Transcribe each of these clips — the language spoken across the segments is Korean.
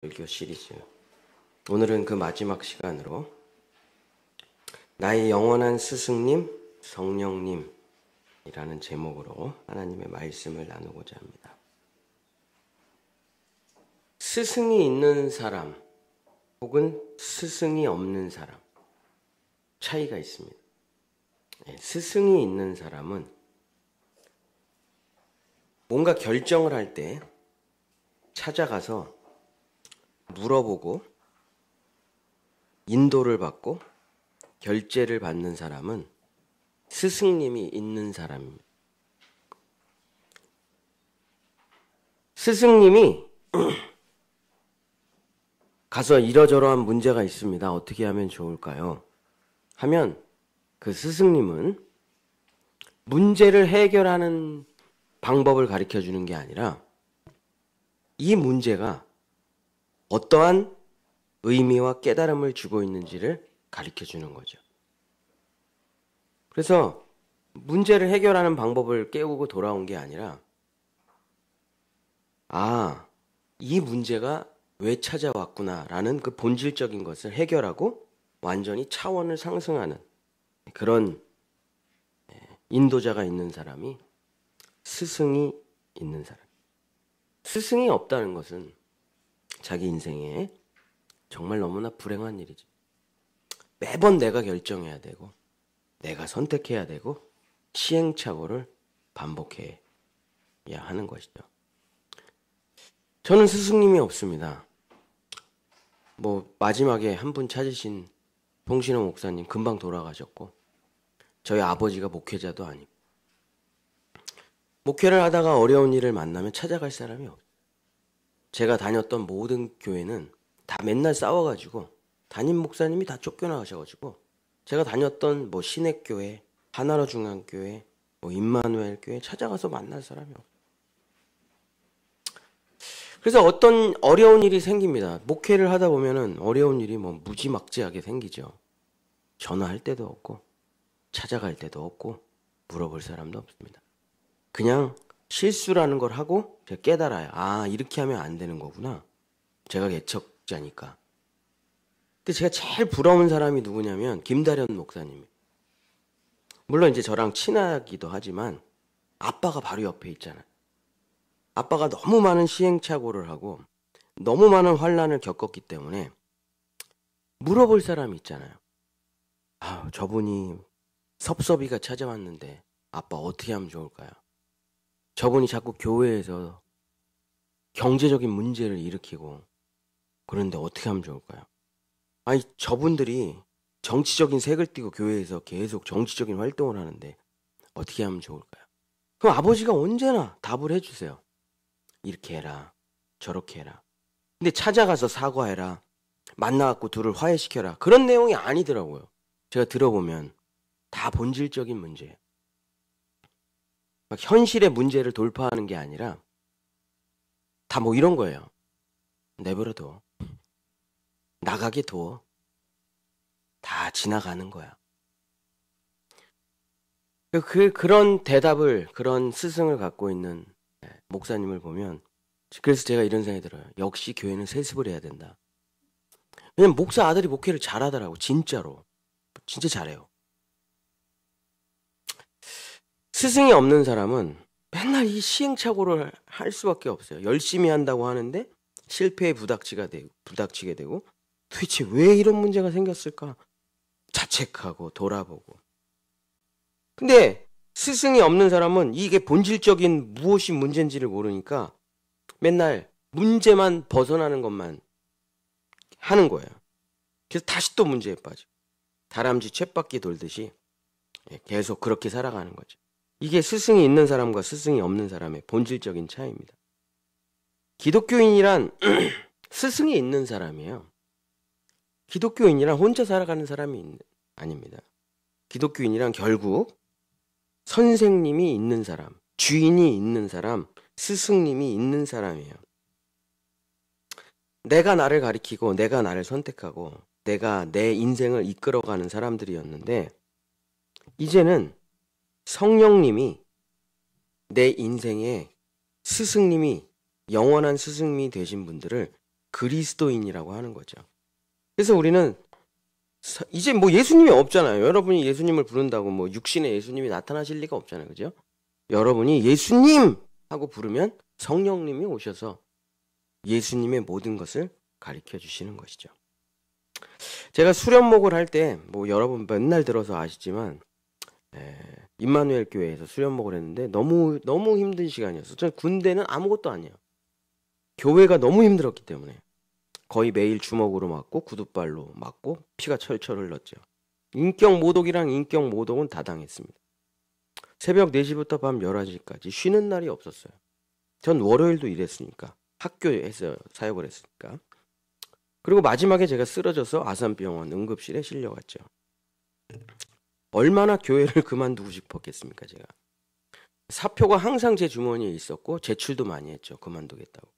설교 시리즈. 오늘은 그 마지막 시간으로 나의 영원한 스승님 성령님이라는 제목으로 하나님의 말씀을 나누고자 합니다. 스승이 있는 사람 혹은 스승이 없는 사람, 차이가 있습니다. 스승이 있는 사람은 뭔가 결정을 할 때 찾아가서 물어보고 인도를 받고 결재를 받는 사람은 스승님이 있는 사람입니다. 스승님이 가서 이러저러한 문제가 있습니다. 어떻게 하면 좋을까요? 하면 그 스승님은 문제를 해결하는 방법을 가르쳐 주는 게 아니라 이 문제가 어떠한 의미와 깨달음을 주고 있는지를 가르쳐 주는 거죠. 그래서 문제를 해결하는 방법을 깨우고 돌아온 게 아니라 이 문제가 왜 찾아왔구나라는 그 본질적인 것을 해결하고 완전히 차원을 상승하는 그런 인도자가 있는 사람이 스승이 있는 사람. 스승이 없다는 것은 자기 인생에 정말 너무나 불행한 일이죠. 매번 내가 결정해야 되고 내가 선택해야 되고 시행착오를 반복해야 하는 것이죠. 저는 스승님이 없습니다. 마지막에 한 분 찾으신 송신호 목사님 금방 돌아가셨고 저희 아버지가 목회자도 아니고 목회를 하다가 어려운 일을 만나면 찾아갈 사람이 없어요. 제가 다녔던 모든 교회는 다 맨날 싸워가지고 담임 목사님이 다 쫓겨나가셔가지고 제가 다녔던 신액교회, 하나로 중앙교회, 임마누엘 교회 찾아가서 만날 사람이 없어요. 그래서 어떤 어려운 일이 생깁니다. 목회를 하다 보면은 어려운 일이 무지막지하게 생기죠. 전화할 때도 없고 찾아갈 때도 없고 물어볼 사람도 없습니다. 그냥 실수라는 걸 하고 제가 깨달아요. 이렇게 하면 안 되는 거구나. 제가 개척자니까. 근데 제가 제일 부러운 사람이 누구냐면 김다련 목사님. 물론 이제 저랑 친하기도 하지만 아빠가 바로 옆에 있잖아요. 아빠가 너무 많은 시행착오를 하고 너무 많은 환난을 겪었기 때문에 물어볼 사람이 있잖아요. 저분이 섭섭이가 찾아왔는데 아빠 어떻게 하면 좋을까요? 저분이 자꾸 교회에서 경제적인 문제를 일으키고 그런데 어떻게 하면 좋을까요? 저분들이 정치적인 색을 띠고 교회에서 계속 정치적인 활동을 하는데 어떻게 하면 좋을까요? 그럼 아버지가 언제나 답을 해주세요. 이렇게 해라, 저렇게 해라. 근데 찾아가서 사과해라, 만나갖고 둘을 화해시켜라. 그런 내용이 아니더라고요. 제가 들어보면 다 본질적인 문제예요. 현실의 문제를 돌파하는 게 아니라 다 이런 거예요. 내버려둬. 나가게 둬. 다 지나가는 거야. 그런 대답을, 그런 스승을 갖고 있는 목사님을 보면 그래서 제가 이런 생각이 들어요. 역시 교회는 세습을 해야 된다. 왜냐면 목사 아들이 목회를 잘하더라고. 진짜로. 진짜 잘해요. 스승이 없는 사람은 맨날 이 시행착오를 할 수밖에 없어요. 열심히 한다고 하는데 실패에 부닥치게 되고 도대체 왜 이런 문제가 생겼을까? 자책하고 돌아보고. 근데 스승이 없는 사람은 이게 본질적인 무엇이 문제인지를 모르니까 맨날 문제만 벗어나는 것만 하는 거예요. 그래서 다시 또 문제에 빠져. 다람쥐 쳇바퀴 돌듯이 계속 그렇게 살아가는 거죠. 이게 스승이 있는 사람과 스승이 없는 사람의 본질적인 차이입니다. 기독교인이란 스승이 있는 사람이에요. 기독교인이란 혼자 살아가는 사람이 아닙니다. 기독교인이란 결국 선생님이 있는 사람, 주인이 있는 사람, 스승님이 있는 사람이에요. 내가 나를 가리키고 내가 나를 선택하고 내가 내 인생을 이끌어가는 사람들이었는데 이제는 성령님이 내 인생의 스승님이 영원한 스승님이 되신 분들을 그리스도인이라고 하는 거죠. 그래서 우리는 이제 뭐 예수님이 없잖아요. 여러분이 예수님을 부른다고 뭐 육신의 예수님이 나타나실 리가 없잖아요. 그죠? 여러분이 예수님 하고 부르면 성령님이 오셔서 예수님의 모든 것을 가르쳐 주시는 것이죠. 제가 수련목을 할 때 뭐 여러분 맨날 들어서 아시지만 임마누엘 교회에서 수련목을 했는데 너무 힘든 시간이었어요. 저 군대는 아무것도 아니에요. 교회가 너무 힘들었기 때문에 거의 매일 주먹으로 맞고 구둣발로 맞고 피가 철철 흘렀죠. 인격 모독이랑 인격 모독은 다 당했습니다. 새벽 4시부터 밤 11시까지 쉬는 날이 없었어요. 전 월요일도 일했으니까 학교에서 사역을 했으니까. 그리고 마지막에 제가 쓰러져서 아산병원 응급실에 실려갔죠. 얼마나 교회를 그만두고 싶었겠습니까, 제가. 사표가 항상 제 주머니에 있었고 제출도 많이 했죠. 그만두겠다고.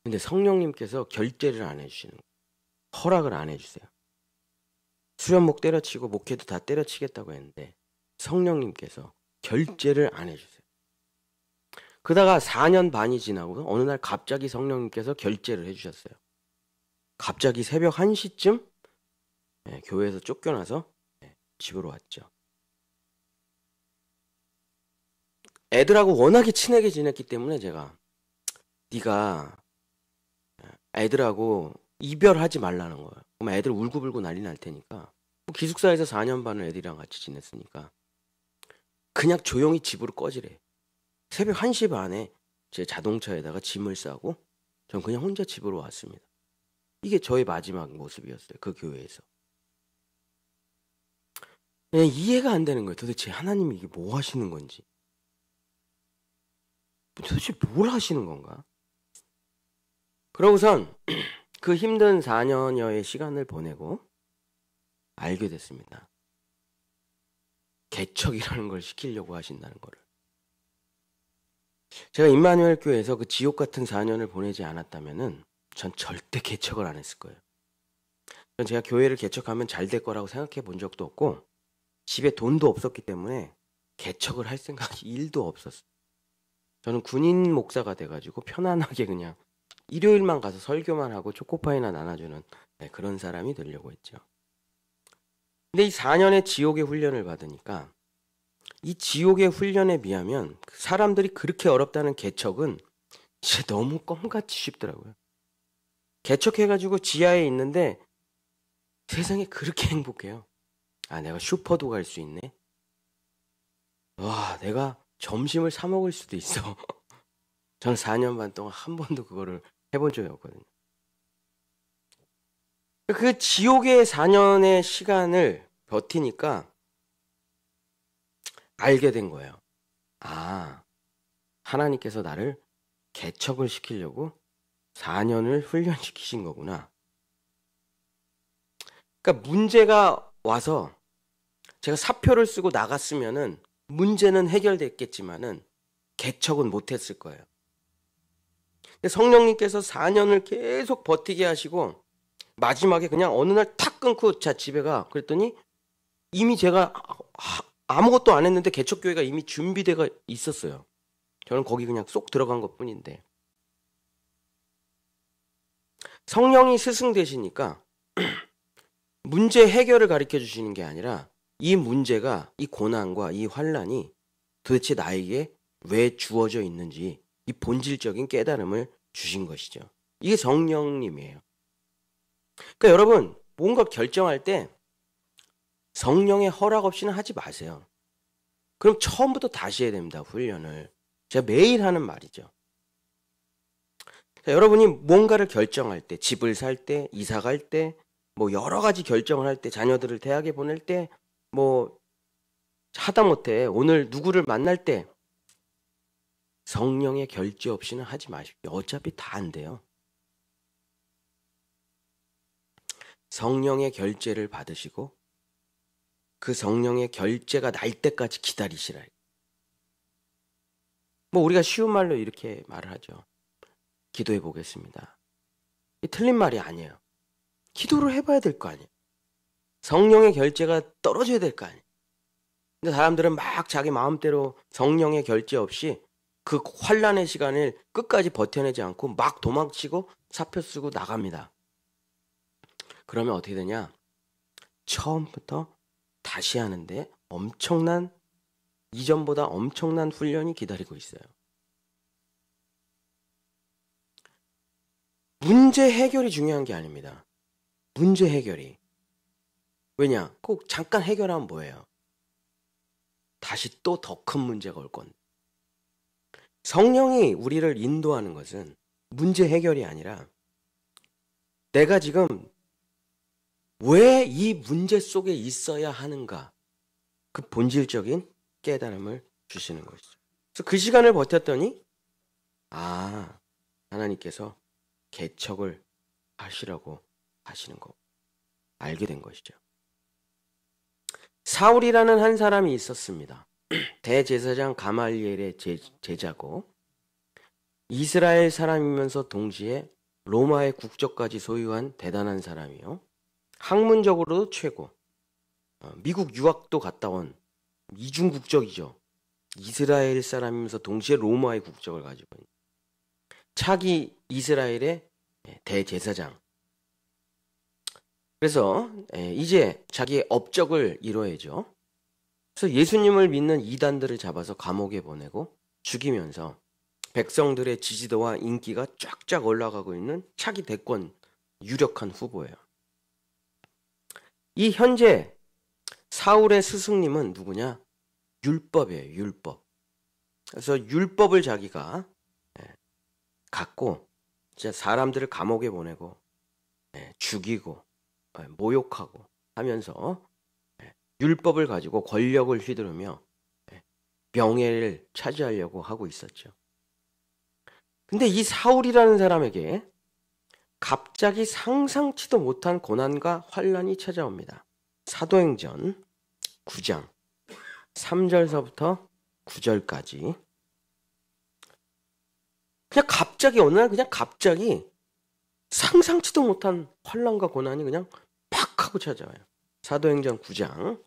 근데 성령님께서 결제를 안 해주시는 거예요. 허락을 안 해주세요. 수련목 때려치고 목회도 다 때려치겠다고 했는데 성령님께서 결제를 안 해주세요. 그러다가 4년 반이 지나고 어느 날 갑자기 성령님께서 결제를 해주셨어요. 갑자기 새벽 1시쯤 교회에서 쫓겨나서 집으로 왔죠. 애들하고 워낙에 친하게 지냈기 때문에 제가 네가 애들하고 이별하지 말라는 거예요. 그럼 애들 울고불고 난리 날 테니까 기숙사에서 4년 반을 애들이랑 같이 지냈으니까 그냥 조용히 집으로 꺼지래. 새벽 1시 반에 제 자동차에다가 짐을 싸고 전 그냥 혼자 집으로 왔습니다. 이게 저의 마지막 모습이었어요. 그 교회에서. 그냥 이해가 안 되는 거예요. 도대체 하나님이 이게 뭐 하시는 건지. 도대체 뭘 하시는 건가? 그러고선 그 힘든 4년여의 시간을 보내고 알게 됐습니다. 개척이라는 걸 시키려고 하신다는 거를. 제가 임마누엘 교회에서 그 지옥 같은 4년을 보내지 않았다면은 전 절대 개척을 안 했을 거예요. 전 제가 교회를 개척하면 잘 될 거라고 생각해 본 적도 없고 집에 돈도 없었기 때문에 개척을 할 생각이 1도 없었어요. 저는 군인 목사가 돼가지고 편안하게 그냥 일요일만 가서 설교만 하고 초코파이나 나눠주는 그런 사람이 되려고 했죠. 근데 이 4년의 지옥의 훈련을 받으니까 이 지옥의 훈련에 비하면 사람들이 그렇게 어렵다는 개척은 진짜 너무 껌같이 쉽더라고요. 개척해가지고 지하에 있는데 세상에 그렇게 행복해요. 아, 내가 슈퍼도 갈 수 있네. 와, 내가 점심을 사 먹을 수도 있어. 저는 4년 반 동안 한 번도 그거를 해본 적이 없거든요. 그 지옥의 4년의 시간을 버티니까 알게 된 거예요. 아, 하나님께서 나를 개척을 시키려고 4년을 훈련시키신 거구나. 그러니까 문제가 와서 제가 사표를 쓰고 나갔으면은 문제는 해결됐겠지만은 개척은 못했을 거예요. 성령님께서 4년을 계속 버티게 하시고 마지막에 그냥 어느 날 탁 끊고 자 집에 가 그랬더니 이미 제가 아무것도 안 했는데 개척교회가 이미 준비되어 있었어요. 저는 거기 그냥 쏙 들어간 것 뿐인데 성령이 스승 되시니까 문제 해결을 가르쳐 주시는 게 아니라 이 문제가 이 고난과 이 환난이 도대체 나에게 왜 주어져 있는지 이 본질적인 깨달음을 주신 것이죠. 이게 성령님이에요. 그러니까 여러분 뭔가 결정할 때 성령의 허락 없이는 하지 마세요. 그럼 처음부터 다시 해야 됩니다. 훈련을. 제가 매일 하는 말이죠. 자, 여러분이 뭔가를 결정할 때, 집을 살 때, 이사 갈 때, 뭐 여러 가지 결정을 할 때, 자녀들을 대학에 보낼 때, 뭐 하다못해 오늘 누구를 만날 때 성령의 결제 없이는 하지 마십시오. 어차피 다 안 돼요. 성령의 결제를 받으시고 그 성령의 결제가 날 때까지 기다리시라. 뭐 우리가 쉬운 말로 이렇게 말을 하죠. 기도해 보겠습니다. 이 틀린 말이 아니에요. 기도를 해봐야 될 거 아니에요. 성령의 결제가 떨어져야 될 거 아니에요. 근데 사람들은 막 자기 마음대로 성령의 결제 없이 그 환란의 시간을 끝까지 버텨내지 않고 막 도망치고 사표 쓰고 나갑니다. 그러면 어떻게 되냐? 처음부터 다시 하는데 이전보다 엄청난 훈련이 기다리고 있어요. 문제 해결이 중요한 게 아닙니다. 문제 해결이. 왜냐? 꼭 잠깐 해결하면 뭐예요? 다시 또 더 큰 문제가 올 건데. 성령이 우리를 인도하는 것은 문제 해결이 아니라 내가 지금 왜 이 문제 속에 있어야 하는가? 그 본질적인 깨달음을 주시는 것이죠. 그래서 그 시간을 버텼더니 하나님께서 개척을 하시라고 하시는 거 알게 된 것이죠. 사울이라는 한 사람이 있었습니다. 대제사장 가말리엘의 제자고 이스라엘 사람이면서 동시에 로마의 국적까지 소유한 대단한 사람이요. 학문적으로도 최고. 미국 유학도 갔다 온 이중 국적이죠. 이스라엘 사람이면서 동시에 로마의 국적을 가지고 있는 차기 이스라엘의 대제사장. 그래서 이제 자기의 업적을 이뤄야죠. 그래서 예수님을 믿는 이단들을 잡아서 감옥에 보내고 죽이면서 백성들의 지지도와 인기가 쫙쫙 올라가고 있는 차기 대권 유력한 후보예요. 이 현재 사울의 스승님은 누구냐? 율법이에요. 율법. 그래서 율법을 자기가 갖고 진짜 사람들을 감옥에 보내고 죽이고 모욕하고 하면서 율법을 가지고 권력을 휘두르며 명예를 차지하려고 하고 있었죠. 근데 이 사울이라는 사람에게 갑자기 상상치도 못한 고난과 환란이 찾아옵니다. 사도행전 9장 3절서부터 9절까지 그냥 갑자기 어느 날 그냥 갑자기 상상치도 못한 환란과 고난이 그냥 팍 하고 찾아와요. 사도행전 9장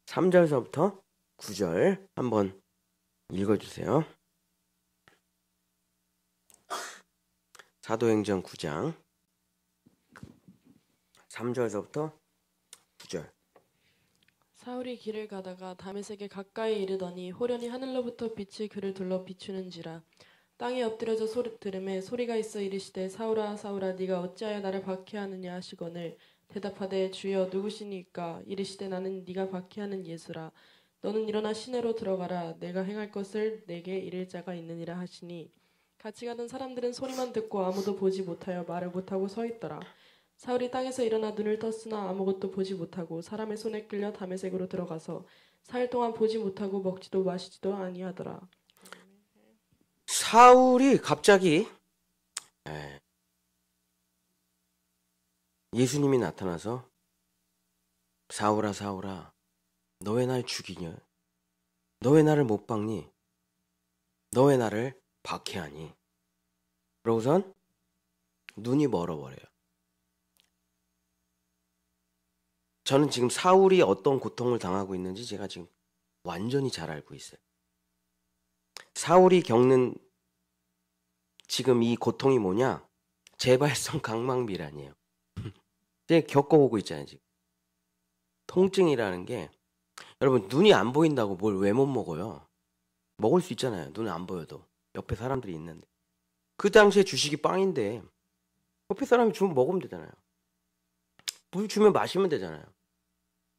3절서부터 9절 한번 읽어주세요. 사도행전 9장 3절서부터 9절. 사울이 길을 가다가 다메섹에 가까이 이르더니 호련히 하늘로부터 빛이 그를 둘러 비추는지라. 땅에 엎드려져 소리 들음에 소리가 있어 이르시되 사울아 사울아 네가 어찌하여 나를 박해하느냐 하시거늘 대답하되 주여 누구시니까 이르시되 나는 네가 박해하는 예수라. 너는 일어나 시내로 들어가라. 내가 행할 것을 내게 이를 자가 있느니라 하시니 같이 가던 사람들은 소리만 듣고 아무도 보지 못하여 말을 못하고 서 있더라. 사울이 땅에서 일어나 눈을 떴으나 아무것도 보지 못하고 사람의 손에 끌려 다메섹으로 들어가서 사흘 동안 보지 못하고 먹지도 마시지도 아니하더라. 사울이 갑자기 예수님이 나타나서 사울아 사울아 너 왜 날 죽이냐? 너 왜 나를 못 박니? 너 왜 나를 박해하니? 그러고선 눈이 멀어버려요. 저는 지금 사울이 어떤 고통을 당하고 있는지 제가 지금 완전히 잘 알고 있어요. 사울이 겪는 지금 이 고통이 뭐냐? 재발성 각막밀환이에요. 제가 겪어오고 있잖아요. 지금. 통증이라는 게 여러분 눈이 안 보인다고 뭘 왜 못 먹어요? 먹을 수 있잖아요. 눈이 안 보여도. 옆에 사람들이 있는데. 그 당시에 주식이 빵인데 옆에 사람이 주면 먹으면 되잖아요. 물 주면 마시면 되잖아요.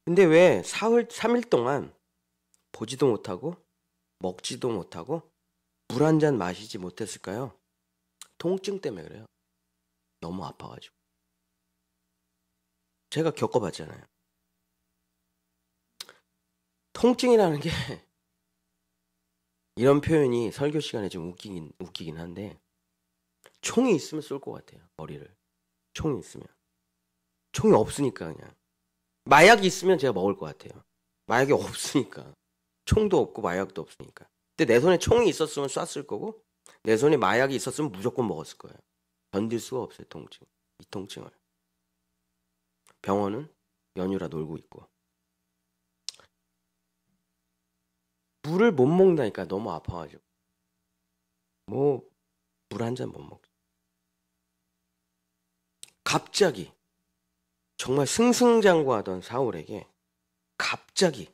근데 왜 사흘 3일 동안 보지도 못하고 먹지도 못하고 물 한 잔 마시지 못했을까요? 통증 때문에 그래요. 너무 아파가지고. 제가 겪어봤잖아요. 통증이라는 게 이런 표현이 설교 시간에 좀 웃기긴 한데 총이 있으면 쏠 것 같아요. 머리를. 총이 있으면. 총이 없으니까 그냥. 마약이 있으면 제가 먹을 것 같아요. 마약이 없으니까. 총도 없고 마약도 없으니까. 근데 내 손에 총이 있었으면 쐈을 거고 내 손에 마약이 있었으면 무조건 먹었을 거예요. 견딜 수가 없어요. 통증. 이 통증을. 병원은 연유라 놀고 있고. 물을 못 먹는다니까 너무 아파가지고. 뭐 물 한 잔 못 먹죠. 갑자기 정말 승승장구하던 사울에게 갑자기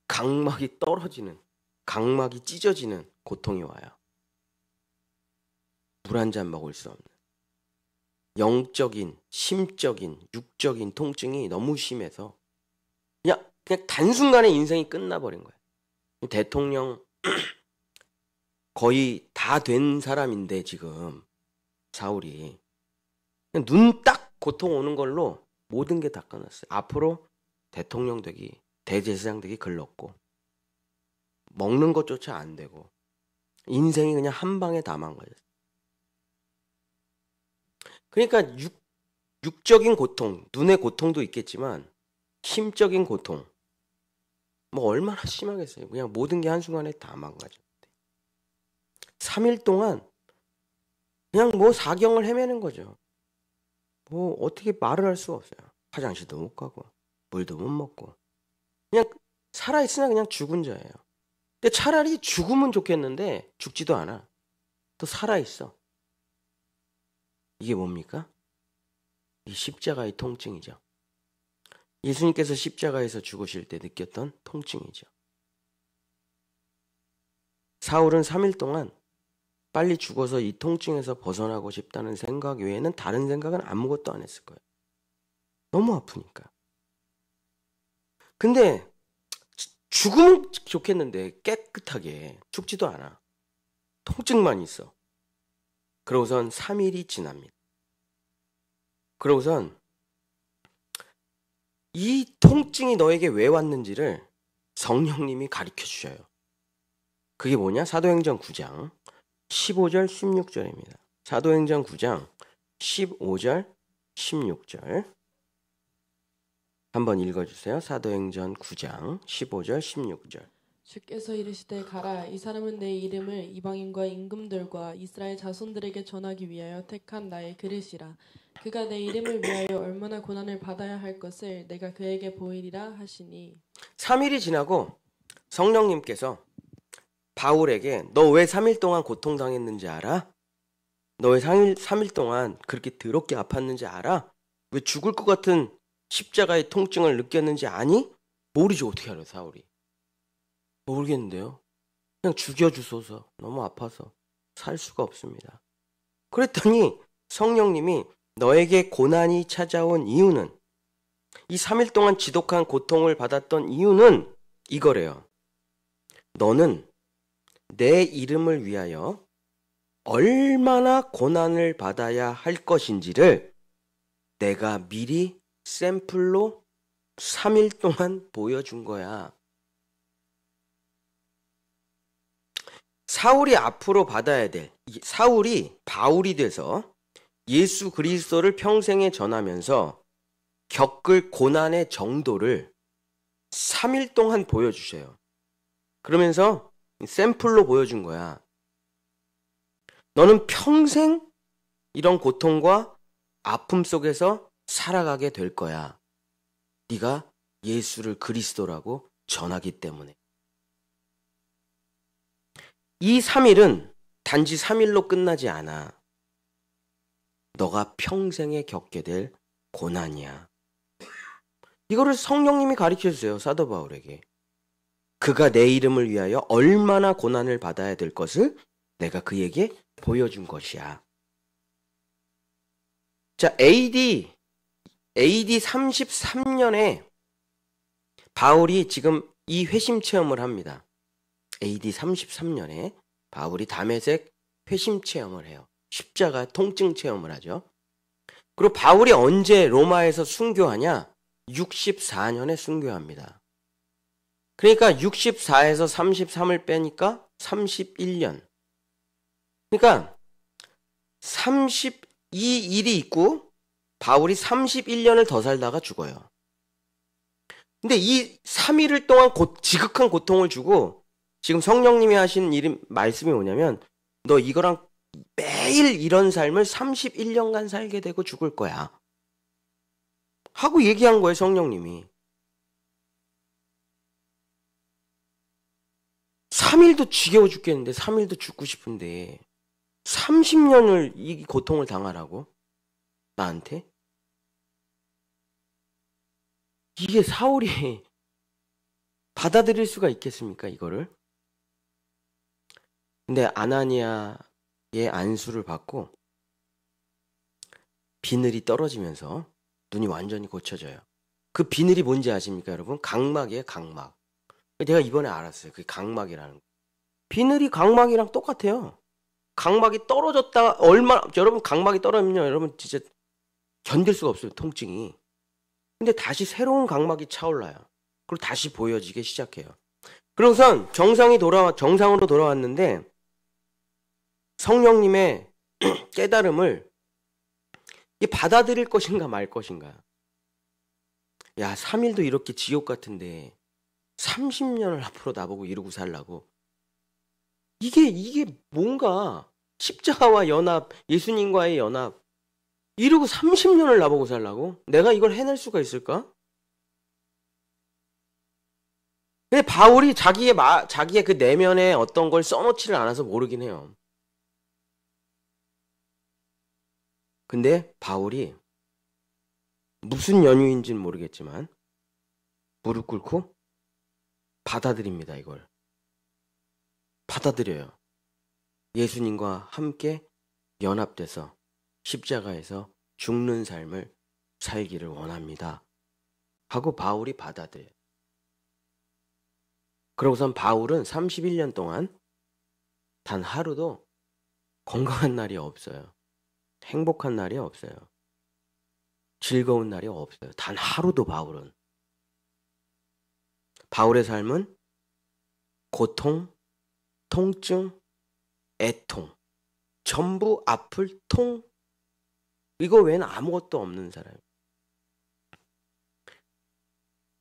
각막이 떨어지는, 각막이 찢어지는 고통이 와요. 물 한 잔 먹을 수 없는 영적인, 심적인, 육적인 통증이 너무 심해서 그냥 단순간에 인생이 끝나버린 거예요. 대통령 거의 다 된 사람인데 지금 사울이 그냥 눈 딱 고통 오는 걸로 모든 게 다 끝났어요. 앞으로 대통령 되기, 대제사장 되기 글렀고 먹는 것조차 안 되고 인생이 그냥 한 방에 다 망가졌어요. 그러니까 육적인 고통, 눈의 고통도 있겠지만 심적인 고통 뭐 얼마나 심하겠어요. 그냥 모든 게 한순간에 다 망가졌대. 3일 동안 그냥 뭐 사경을 헤매는 거죠. 뭐 어떻게 말을 할 수가 없어요. 화장실도 못 가고 물도 못 먹고 그냥 살아있으나 그냥 죽은 자예요. 근데 차라리 죽으면 좋겠는데 죽지도 않아. 또 살아있어. 이게 뭡니까? 이 십자가의 통증이죠. 예수님께서 십자가에서 죽으실 때 느꼈던 통증이죠. 사울은 3일 동안 빨리 죽어서 이 통증에서 벗어나고 싶다는 생각 외에는 다른 생각은 아무것도 안 했을 거예요. 너무 아프니까. 근데 죽으면 좋겠는데 깨끗하게 죽지도 않아. 통증만 있어. 그러고선 3일이 지납니다. 그러고선 이 통증이 너에게 왜 왔는지를 성령님이 가르쳐 주셔요. 그게 뭐냐? 사도행전 9장 15절 16절입니다. 사도행전 9장 15절 16절 한번 읽어주세요. 사도행전 9장 15절 16절. 주께서 이르시되 가라. 이 사람은 내 이름을 이방인과 임금들과 이스라엘 자손들에게 전하기 위하여 택한 나의 그릇이라. 그가 내 이름을 위하여 얼마나 고난을 받아야 할 것을 내가 그에게 보이리라 하시니. 3일이 지나고 성령님께서 바울에게 너 왜 3일 동안 고통당했는지 알아? 너 왜 3일 동안 그렇게 더럽게 아팠는지 알아? 왜 죽을 것 같은 십자가의 통증을 느꼈는지 아니? 모르지. 어떻게 알아 사울이. 모르겠는데요. 그냥 죽여주소서. 너무 아파서 살 수가 없습니다. 그랬더니 성령님이 너에게 고난이 찾아온 이유는, 이 3일 동안 지독한 고통을 받았던 이유는 이거래요. 너는 내 이름을 위하여 얼마나 고난을 받아야 할 것인지를 내가 미리 샘플로 3일 동안 보여준 거야. 사울이 앞으로 받아야 될, 사울이 바울이 돼서 예수 그리스도를 평생에 전하면서 겪을 고난의 정도를 3일 동안 보여주셔요. 그러면서 샘플로 보여준 거야. 너는 평생 이런 고통과 아픔 속에서 살아가게 될 거야. 네가 예수를 그리스도라고 전하기 때문에. 이 3일은 단지 3일로 끝나지 않아. 너가 평생에 겪게 될 고난이야. 이거를 성령님이 가르쳐 주세요. 사도 바울에게. 그가 내 이름을 위하여 얼마나 고난을 받아야 될 것을 내가 그에게 보여준 것이야. 자, AD 33년에 바울이 지금 이 회심 체험을 합니다. AD 33년에 바울이 다메섹 회심 체험을 해요. 십자가 통증 체험을 하죠. 그리고 바울이 언제 로마에서 순교하냐? 64년에 순교합니다. 그러니까 64에서 33을 빼니까 31년. 그러니까 32일이 있고 바울이 31년을 더 살다가 죽어요. 근데 이 3일을 동안 지극한 고통을 주고 지금 성령님이 하신 말씀이 뭐냐면 너 이거랑 매일 이런 삶을 31년간 살게 되고 죽을 거야. 하고 얘기한 거예요, 성령님이. 3일도 지겨워 죽겠는데 3일도 죽고 싶은데 30년을 이 고통을 당하라고? 나한테? 이게 사울이 받아들일 수가 있겠습니까, 이거를? 근데 아나니아의 안수를 받고 비늘이 떨어지면서 눈이 완전히 고쳐져요. 그 비늘이 뭔지 아십니까, 여러분? 각막이에요, 각막. 제가 이번에 알았어요. 그게 각막이라는 거. 비늘이 각막이랑 똑같아요. 각막이 떨어졌다 여러분 각막이 떨어지면요, 여러분 진짜 견딜 수가 없어요, 통증이. 근데 다시 새로운 각막이 차올라요. 그리고 다시 보여지기 시작해요. 그러고선 정상으로 돌아왔는데 성령님의 깨달음을 받아들일 것인가 말 것인가. 야, 3일도 이렇게 지옥 같은데 30년을 앞으로 나보고 이러고 살라고. 이게 뭔가 십자가와 연합, 예수님과의 연합, 이러고 30년을 나보고 살라고? 내가 이걸 해낼 수가 있을까? 근데 바울이 자기의 그 내면에 어떤 걸 써놓지를 않아서 모르긴 해요. 근데 바울이 무슨 연유인지는 모르겠지만 무릎 꿇고 받아들입니다, 이걸. 받아들여요. 예수님과 함께 연합돼서 십자가에서 죽는 삶을 살기를 원합니다. 하고 바울이 받아들여요. 그러고선 바울은 31년 동안 단 하루도 건강한 날이 없어요. 행복한 날이 없어요. 즐거운 날이 없어요. 단 하루도 바울은. 바울의 삶은 고통, 통증, 애통, 전부 아플 통, 이거 외에는 아무것도 없는 사람.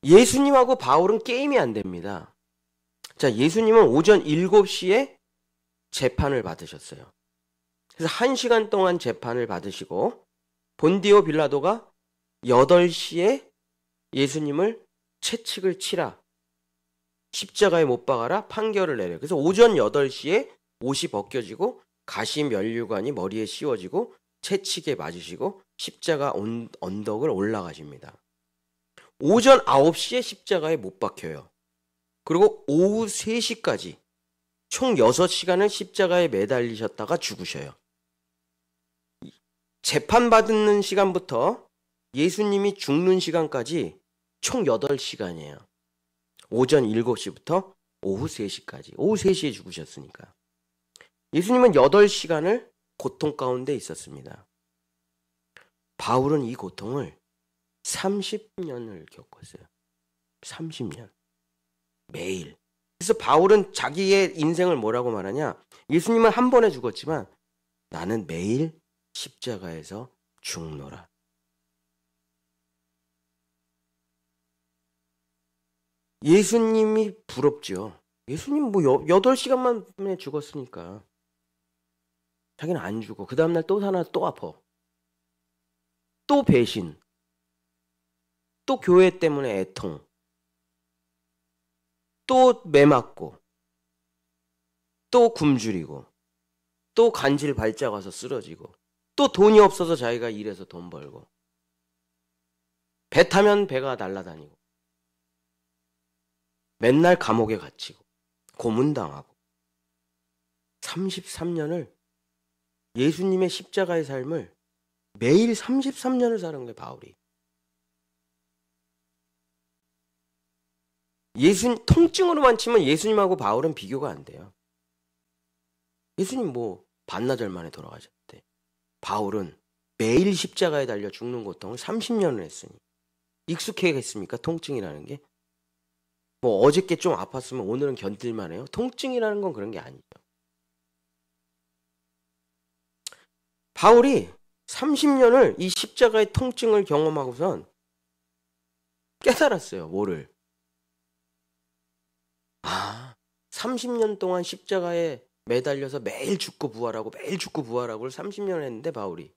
예수님하고 바울은 게임이 안 됩니다. 자, 예수님은 오전 7시에 재판을 받으셨어요. 그래서 1시간 동안 재판을 받으시고 본디오 빌라도가 8시에 예수님을 채찍을 치라, 십자가에 못 박아라 판결을 내려요. 그래서 오전 8시에 옷이 벗겨지고 가시 면류관이 머리에 씌워지고 채찍에 맞으시고 십자가 언덕을 올라가십니다. 오전 9시에 십자가에 못 박혀요. 그리고 오후 3시까지 총 6시간을 십자가에 매달리셨다가 죽으셔요. 재판받는 시간부터 예수님이 죽는 시간까지 총 8시간이에요. 오전 7시부터 오후 3시까지. 오후 3시에 죽으셨으니까. 예수님은 8시간을 고통 가운데 있었습니다. 바울은 이 고통을 30년을 겪었어요. 30년. 매일. 그래서 바울은 자기의 인생을 뭐라고 말하냐? 예수님은 한 번에 죽었지만 나는 매일 십자가에서 죽노라. 예수님이 부럽죠. 예수님 8시간 만에 죽었으니까. 자기는 안 죽어. 그 다음날 또 하나 또 아파. 또 배신. 또 교회 때문에 애통. 또 매맞고. 또 굶주리고. 또 간질 발작 와서 쓰러지고. 또 돈이 없어서 자기가 일해서 돈 벌고. 배 타면 배가 날아다니고. 맨날 감옥에 갇히고. 고문당하고. 33년을 예수님의 십자가의 삶을 매일 33년을 사는 거예요, 바울이. 통증으로만 치면 예수님하고 바울은 비교가 안 돼요. 예수님 반나절 만에 돌아가셨대. 바울은 매일 십자가에 달려 죽는 고통을 30년을 했으니 익숙해겠습니까? 통증이라는 게. 어저께 좀 아팠으면 오늘은 견딜만 해요. 통증이라는 건 그런 게 아니죠. 바울이 30년을 이 십자가의 통증을 경험하고선 깨달았어요. 뭐를? 30년 동안 십자가에 매달려서 매일 죽고 부활하고를 30년을 했는데 바울이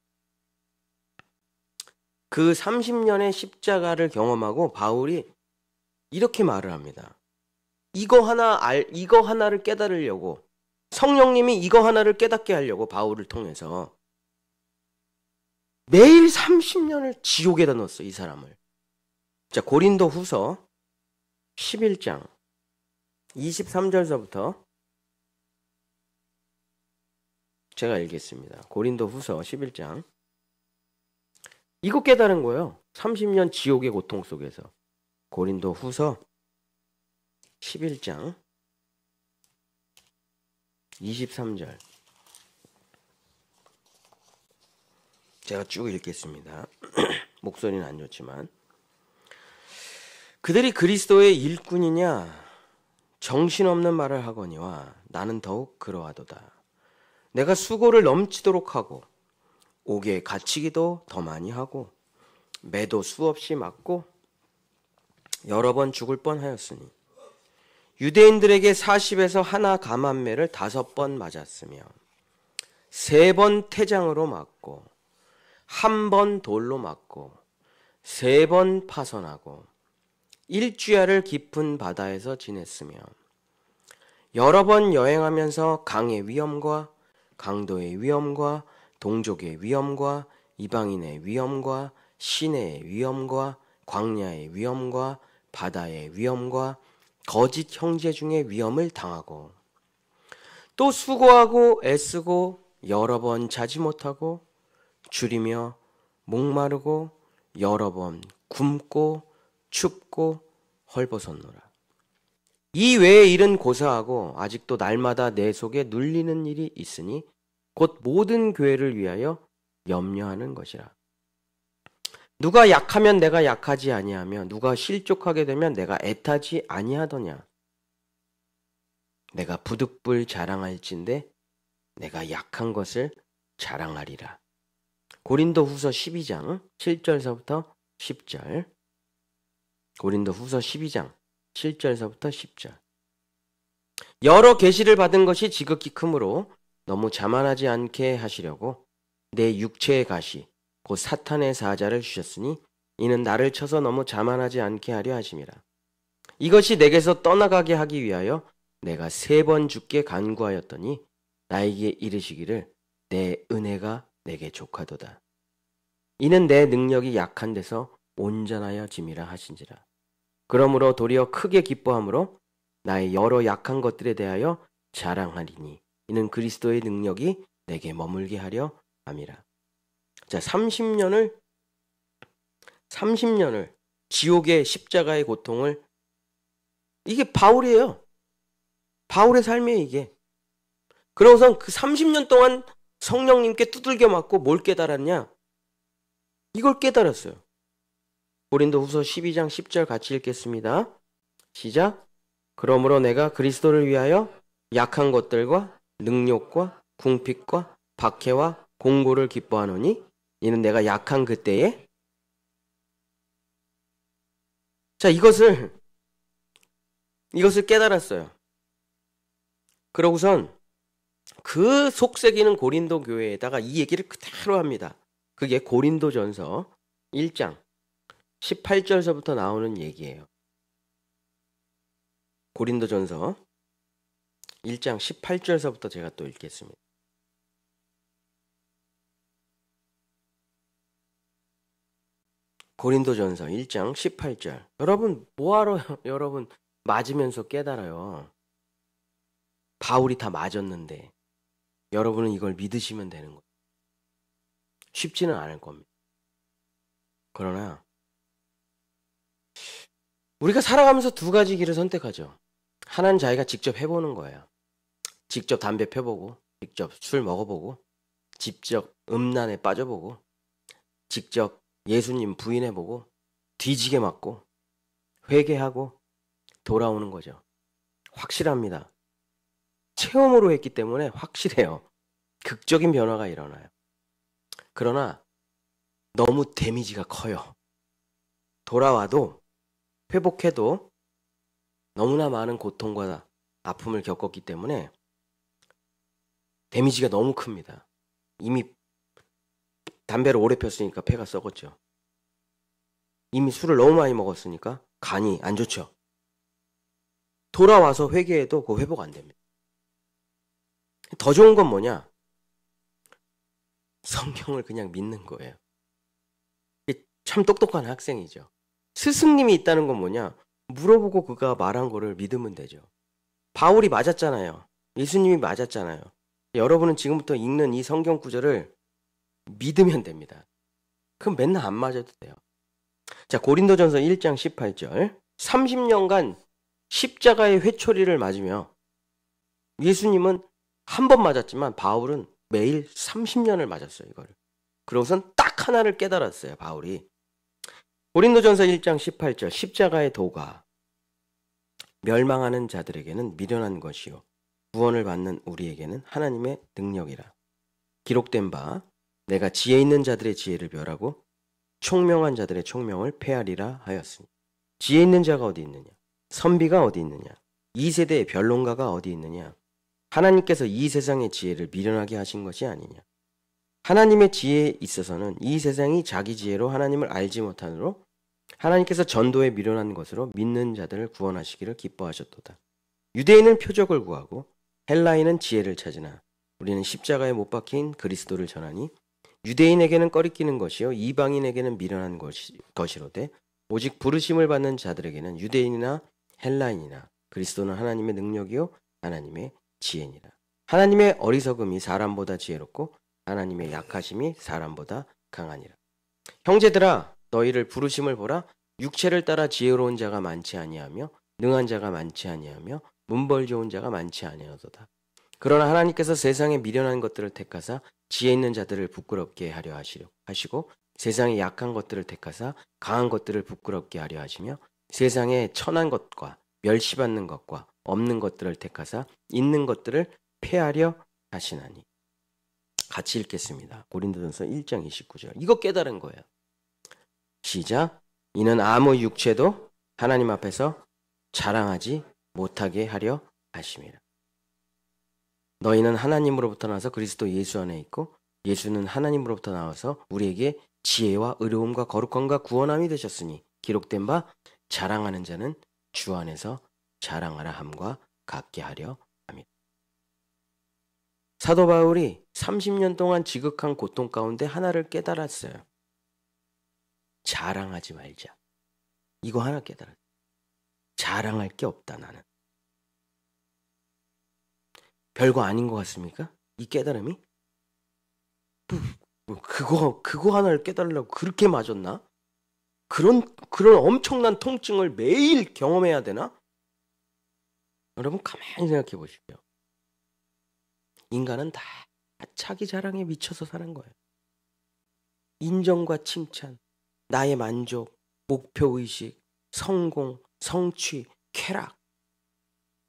그 30년의 십자가를 경험하고 바울이 이렇게 말을 합니다. 이거 하나를 깨달으려고 성령님이 이거 하나를 깨닫게 하려고 바울을 통해서 매일 30년을 지옥에다 넣었어, 이 사람을. 자, 고린도 후서 11장 23절서부터 제가 읽겠습니다. 고린도 후서 11장. 이거 깨달은 거예요. 30년 지옥의 고통 속에서. 고린도 후서 11장 23절. 제가 쭉 읽겠습니다. 목소리는 안 좋지만. 그들이 그리스도의 일꾼이냐 정신없는 말을 하거니와 나는 더욱 그러하도다. 내가 수고를 넘치도록 하고 옥에 갇히기도 더 많이 하고 매도 수없이 맞고 여러 번 죽을 뻔하였으니 유대인들에게 40에서 하나 감한매를 5번 맞았으며 3번 태장으로 맞고 1번 돌로 맞고 3번 파선하고 일주야를 깊은 바다에서 지냈으며 여러 번 여행하면서 강의 위험과 강도의 위험과 동족의 위험과 이방인의 위험과 시내의 위험과 광야의 위험과 바다의 위험과 거짓 형제 중의 위험을 당하고 또 수고하고 애쓰고 여러 번 자지 못하고 줄이며 목마르고 여러 번 굶고 춥고 헐벗었노라. 이 외의 일은 고사하고 아직도 날마다 내 속에 눌리는 일이 있으니 곧 모든 교회를 위하여 염려하는 것이라. 누가 약하면 내가 약하지 아니하며 누가 실족하게 되면 내가 애타지 아니하더냐. 내가 부득불 자랑할진대 내가 약한 것을 자랑하리라. 고린도 후서 12장 7절서부터 10절. 고린도 후서 12장 7절서부터 10절. 여러 계시를 받은 것이 지극히 크므로 너무 자만하지 않게 하시려고 내 육체의 가시 곧 사탄의 사자를 주셨으니 이는 나를 쳐서 너무 자만하지 않게 하려 하심이라. 이것이 내게서 떠나가게 하기 위하여 내가 3번 주께 간구하였더니 나에게 이르시기를 내 은혜가 내게 족하도다. 이는 내 능력이 약한 데서 온전하여 짐이라 하신지라. 그러므로 도리어 크게 기뻐함으로 나의 여러 약한 것들에 대하여 자랑하리니 이는 그리스도의 능력이 내게 머물게 하려 함이라. 자, 30년을 지옥의 십자가의 고통을, 이게 바울이에요. 바울의 삶이에요, 이게. 그러고선 그 30년 동안 성령님께 두들겨 맞고 뭘 깨달았냐? 이걸 깨달았어요. 고린도 후서 12장 10절 같이 읽겠습니다. 시작. 그러므로 내가 그리스도를 위하여 약한 것들과 능욕과 궁핍과 박해와 공고를 기뻐하노니 이는 내가 약한 그때에. 자, 이것을 깨달았어요. 그러고선 그 속삭이는 고린도 교회에다가 이 얘기를 그대로 합니다. 그게 고린도전서 1장 18절서부터 나오는 얘기예요. 고린도전서 1장 18절서부터 제가 또 읽겠습니다. 고린도전서 1장 18절. 여러분 뭐하러 여러분 맞으면서 깨달아요. 바울이 다 맞았는데 여러분은 이걸 믿으시면 되는 거예요. 쉽지는 않을 겁니다. 그러나 우리가 살아가면서 2가지 길을 선택하죠. 하나는 자기가 직접 해보는 거예요. 직접 담배 펴보고, 직접 술 먹어보고, 직접 음란에 빠져보고, 직접 예수님 부인해보고, 뒤지게 맞고, 회개하고, 돌아오는 거죠. 확실합니다. 체험으로 했기 때문에 확실해요. 극적인 변화가 일어나요. 그러나 너무 데미지가 커요. 돌아와도 회복해도 너무나 많은 고통과 아픔을 겪었기 때문에 데미지가 너무 큽니다. 이미 담배를 오래 폈으니까 폐가 썩었죠. 이미 술을 너무 많이 먹었으니까 간이 안 좋죠. 돌아와서 회개해도 그 회복 안 됩니다. 더 좋은 건 뭐냐? 성경을 그냥 믿는 거예요. 참 똑똑한 학생이죠. 스승님이 있다는 건 뭐냐? 물어보고 그가 말한 거를 믿으면 되죠. 바울이 맞았잖아요. 예수님이 맞았잖아요. 여러분은 지금부터 읽는 이 성경 구절을 믿으면 됩니다. 그럼 맨날 안 맞아도 돼요. 자, 고린도전서 1장 18절. 30년간 십자가의 회초리를 맞으며 예수님은 한 번 맞았지만 바울은 매일 30년을 맞았어요, 이거를. 그러고선 딱 하나를 깨달았어요, 바울이. 고린도전서 1장 18절. 십자가의 도가 멸망하는 자들에게는 미련한 것이요 구원을 받는 우리에게는 하나님의 능력이라. 기록된 바 내가 지혜 있는 자들의 지혜를 멸하고 총명한 자들의 총명을 폐하리라 하였으니. 지혜 있는 자가 어디 있느냐? 선비가 어디 있느냐? 이 세대의 변론가가 어디 있느냐? 하나님께서 이 세상의 지혜를 미련하게 하신 것이 아니냐? 하나님의 지혜에 있어서는 이 세상이 자기 지혜로 하나님을 알지 못하므로 하나님께서 전도에 미련한 것으로 믿는 자들을 구원하시기를 기뻐하셨도다. 유대인은 표적을 구하고 헬라인은 지혜를 찾으나 우리는 십자가에 못 박힌 그리스도를 전하니 유대인에게는 꺼리끼는 것이요 이방인에게는 미련한 것이로되 오직 부르심을 받는 자들에게는 유대인이나 헬라인이나 그리스도는 하나님의 능력이요 하나님의 지혜니라. 하나님의 어리석음이 사람보다 지혜롭고 하나님의 약하심이 사람보다 강하니라. 형제들아 너희를 부르심을 보라. 육체를 따라 지혜로운 자가 많지 아니하며 능한 자가 많지 아니하며 문벌 좋은 자가 많지 아니하도다. 그러나 하나님께서 세상에 미련한 것들을 택하사 지혜 있는 자들을 부끄럽게 하려 하시고 세상에 약한 것들을 택하사 강한 것들을 부끄럽게 하려 하시며 세상에 천한 것과 멸시받는 것과 없는 것들을 택하사 있는 것들을 폐하려 하시나니. 같이 읽겠습니다. 고린도전서 1장 29절. 이거 깨달은 거예요. 시작. 이는 아무 육체도 하나님 앞에서 자랑하지 못하게 하려 하심이라. 너희는 하나님으로부터 나와서 그리스도 예수 안에 있고 예수는 하나님으로부터 나와서 우리에게 지혜와 의로움과 거룩함과 구원함이 되셨으니 기록된 바 자랑하는 자는 주 안에서 자랑하라 함과 같게 하려 합니다. 사도 바울이 30년 동안 지극한 고통 가운데 하나를 깨달았어요. 자랑하지 말자. 이거 하나 깨달았어요. 자랑할 게 없다 나는. 별거 아닌 것 같습니까? 이 깨달음이? 그거 하나를 깨달으려고 그렇게 맞았나? 그런 엄청난 통증을 매일 경험해야 되나? 여러분 가만히 생각해 보십시오. 인간은 다 자기 자랑에 미쳐서 사는 거예요. 인정과 칭찬, 나의 만족, 목표의식, 성공, 성취, 쾌락.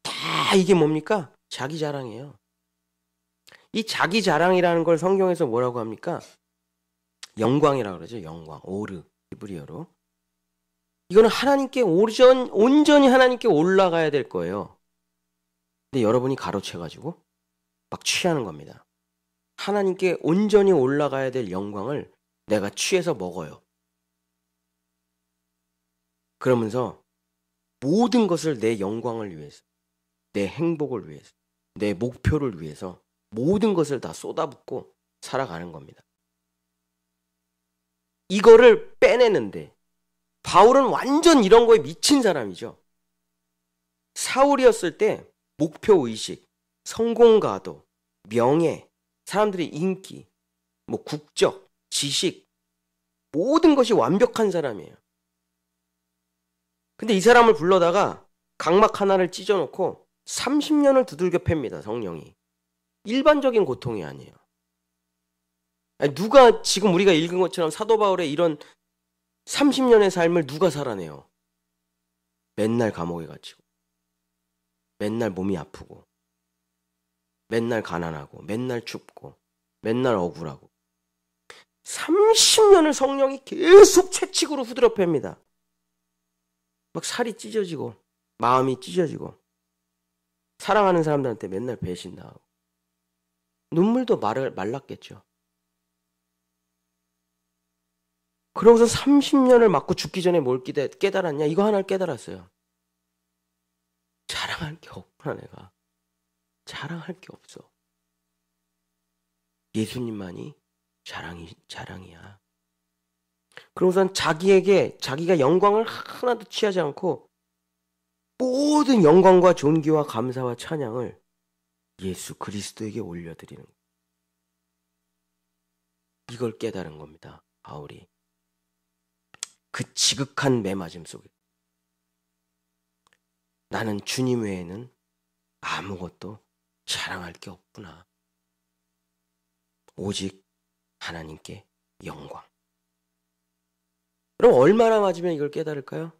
다 이게 뭡니까? 자기 자랑이에요. 이 자기 자랑이라는 걸 성경에서 뭐라고 합니까? 영광이라고 그러죠. 영광, 오르, 히브리어로. 이거는 하나님께 온전히 하나님께 올라가야 될 거예요. 근데 여러분이 가로채가지고 막 취하는 겁니다. 하나님께 온전히 올라가야 될 영광을 내가 취해서 먹어요. 그러면서 모든 것을 내 영광을 위해서, 내 행복을 위해서, 내 목표를 위해서 모든 것을 다 쏟아붓고 살아가는 겁니다. 이거를 빼내는데 바울은 완전 이런 거에 미친 사람이죠. 사울이었을 때 목표의식, 성공가도, 명예, 사람들의 인기, 뭐 국적, 지식 모든 것이 완벽한 사람이에요. 근데 이 사람을 불러다가 각막 하나를 찢어놓고 30년을 두들겨 팹니다. 성령이. 일반적인 고통이 아니에요. 아니, 누가 지금 우리가 읽은 것처럼 사도 바울의 이런 30년의 삶을 누가 살아내요? 맨날 감옥에 갇히고 맨날 몸이 아프고 맨날 가난하고 맨날 춥고 맨날 억울하고 30년을 성령이 계속 채찍으로 후드려 팹니다. 막 살이 찢어지고 마음이 찢어지고 사랑하는 사람들한테 맨날 배신당하고 눈물도 말랐겠죠. 그러고서 30년을 맞고 죽기 전에 뭘 깨달았냐? 이거 하나를 깨달았어요. 자랑 내가 자랑할 게 없어. 예수님만이 자랑이야. 그러고선 자기가 영광을 하나도 취하지 않고 모든 영광과 존귀와 감사와 찬양을 예수 그리스도에게 올려드리는 거예요. 이걸 깨달은 겁니다. 바울이. 그 지극한 매맞음 속에 나는 주님 외에는 아무것도 자랑할 게 없구나. 오직 하나님께 영광. 그럼 얼마나 맞으면 이걸 깨달을까요?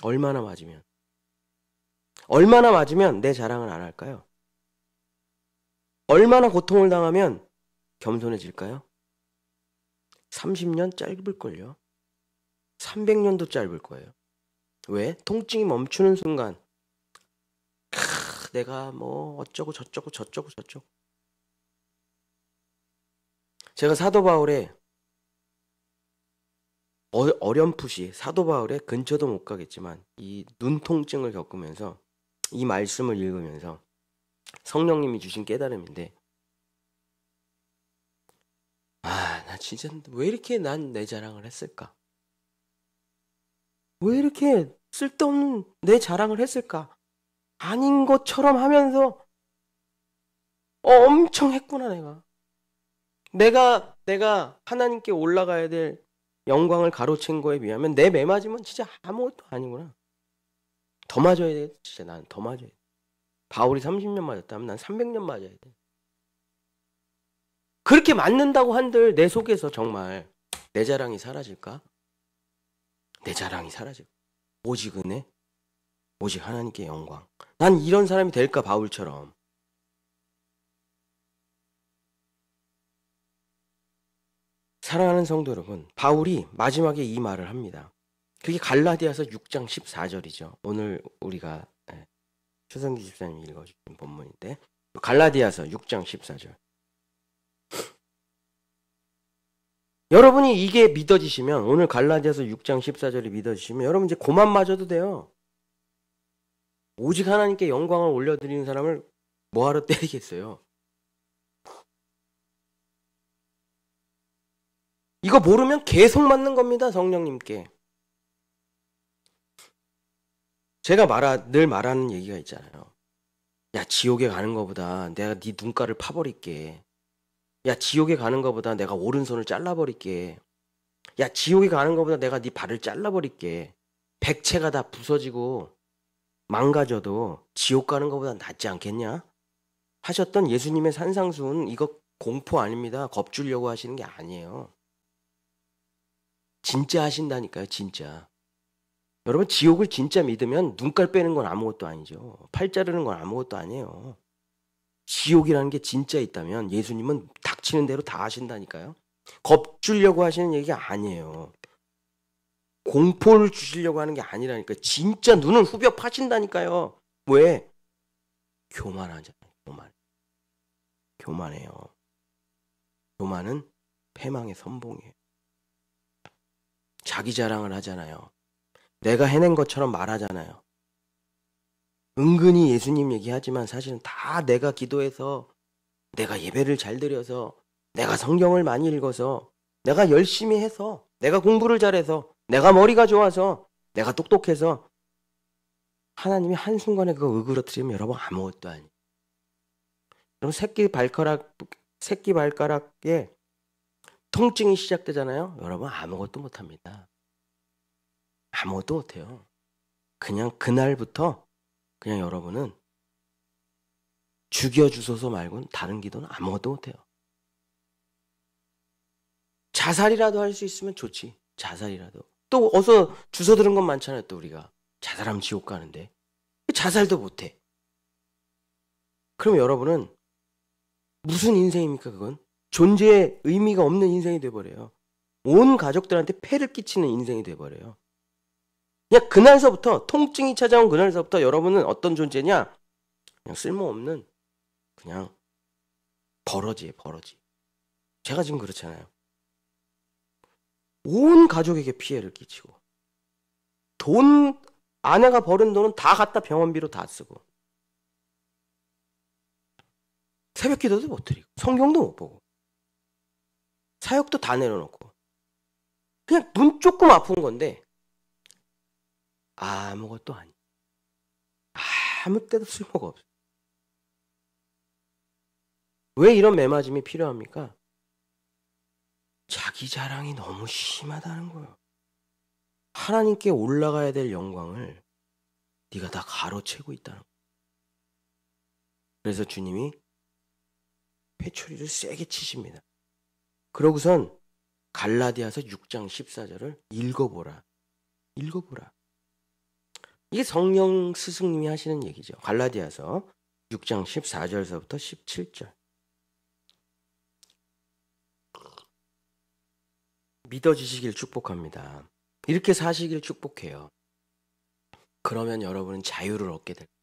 얼마나 맞으면 내 자랑을 안 할까요? 얼마나 고통을 당하면 겸손해질까요? 30년 짧을걸요. 300년도 짧을 거예요. 왜? 통증이 멈추는 순간 내가 뭐 어쩌고 저쩌고. 제가 사도 바울의 어렴풋이 사도 바울의 근처도 못 가겠지만 이 눈통증을 겪으면서 이 말씀을 읽으면서 성령님이 주신 깨달음인데, 나 진짜 왜 이렇게 난 내 자랑을 했을까? 왜 이렇게 쓸데없는 내 자랑을 했을까? 아닌 것처럼 하면서 엄청 했구나. 내가 하나님께 올라가야 될 영광을 가로챈 거에 비하면 내 매맞으면 진짜 아무것도 아니구나. 더 맞아야 돼. 진짜 난 더 맞아야 돼. 바울이 30년 맞았다면 난 300년 맞아야 돼. 그렇게 맞는다고 한들 내 속에서 정말 내 자랑이 사라질까? 내 자랑이 사라질까? 오직 은혜, 오직 하나님께 영광. 난 이런 사람이 될까? 바울처럼. 사랑하는 성도 여러분, 바울이 마지막에 이 말을 합니다. 그게 갈라디아서 6장 14절이죠. 오늘 우리가 최성기 집사님이 읽어주신 본문인데, 갈라디아서 6장 14절. 여러분이 이게 믿어지시면, 오늘 갈라디아서 6장 14절이 믿어지시면 여러분 이제 고만 맞아도 돼요. 오직 하나님께 영광을 올려드리는 사람을 뭐하러 때리겠어요? 이거 모르면 계속 맞는 겁니다. 성령님께. 제가 늘 말하는 얘기가 있잖아요. 야, 지옥에 가는 거보다 내가 네 눈가를 파버릴게. 야, 지옥에 가는 거보다 내가 오른손을 잘라버릴게. 야, 지옥에 가는 거보다 내가 네 발을 잘라버릴게. 백체가 다 부서지고 망가져도 지옥 가는 거보다 낫지 않겠냐? 하셨던 예수님의 산상수훈, 이거 공포 아닙니다. 겁주려고 하시는 게 아니에요. 진짜 하신다니까요. 진짜. 여러분, 지옥을 진짜 믿으면 눈깔 빼는 건 아무것도 아니죠. 팔 자르는 건 아무것도 아니에요. 지옥이라는 게 진짜 있다면 예수님은 닥치는 대로 다 하신다니까요. 겁주려고 하시는 얘기가 아니에요. 공포를 주시려고 하는 게 아니라니까. 진짜 눈을 후벼 파신다니까요. 왜? 교만하잖아요. 교만해요. 교만은 패망의 선봉이에요. 자기 자랑을 하잖아요. 내가 해낸 것처럼 말하잖아요. 은근히 예수님 얘기하지만 사실은 다 내가 기도해서, 내가 예배를 잘 드려서, 내가 성경을 많이 읽어서, 내가 열심히 해서, 내가 공부를 잘해서, 내가 머리가 좋아서, 내가 똑똑해서 하나님이 한순간에 그거 으그러뜨리면 여러분 아무것도 아니에요. 여러분 새끼 발가락에 통증이 시작되잖아요. 여러분 아무것도 못합니다. 아무것도 못해요. 그냥 그날부터 그냥 여러분은 죽여주소서 말고는 다른 기도는 아무것도 못해요. 자살이라도 할 수 있으면 좋지. 자살이라도. 또 어서 주워 들은 건 많잖아요. 또 우리가 자살하면 지옥 가는데 자살도 못해. 그럼 여러분은 무슨 인생입니까? 그건 존재의 의미가 없는 인생이 돼버려요. 온 가족들한테 폐를 끼치는 인생이 돼버려요. 그냥 그날서부터, 통증이 찾아온 그날서부터 여러분은 어떤 존재냐? 그냥 쓸모없는 그냥 버러지예요. 버러지. 제가 지금 그렇잖아요. 온 가족에게 피해를 끼치고, 아내가 버는 돈은 다 갖다 병원비로 다 쓰고, 새벽 기도도 못 드리고 성경도 못 보고 사역도 다 내려놓고 그냥 눈 조금 아픈 건데 아무것도 아니에요. 아무 때도 쓸모가 없어요. 왜 이런 매맞음이 필요합니까? 자기 자랑이 너무 심하다는 거예요. 하나님께 올라가야 될 영광을 네가 다 가로채고 있다는 거예요. 그래서 주님이 회초리를 세게 치십니다. 그러고선 갈라디아서 6장 14절을 읽어보라. 읽어보라. 이게 성령 스승님이 하시는 얘기죠. 갈라디아서 6장 14절서부터 17절. 믿어지시길 축복합니다. 이렇게 사시길 축복해요. 그러면 여러분은 자유를 얻게 될 거예요.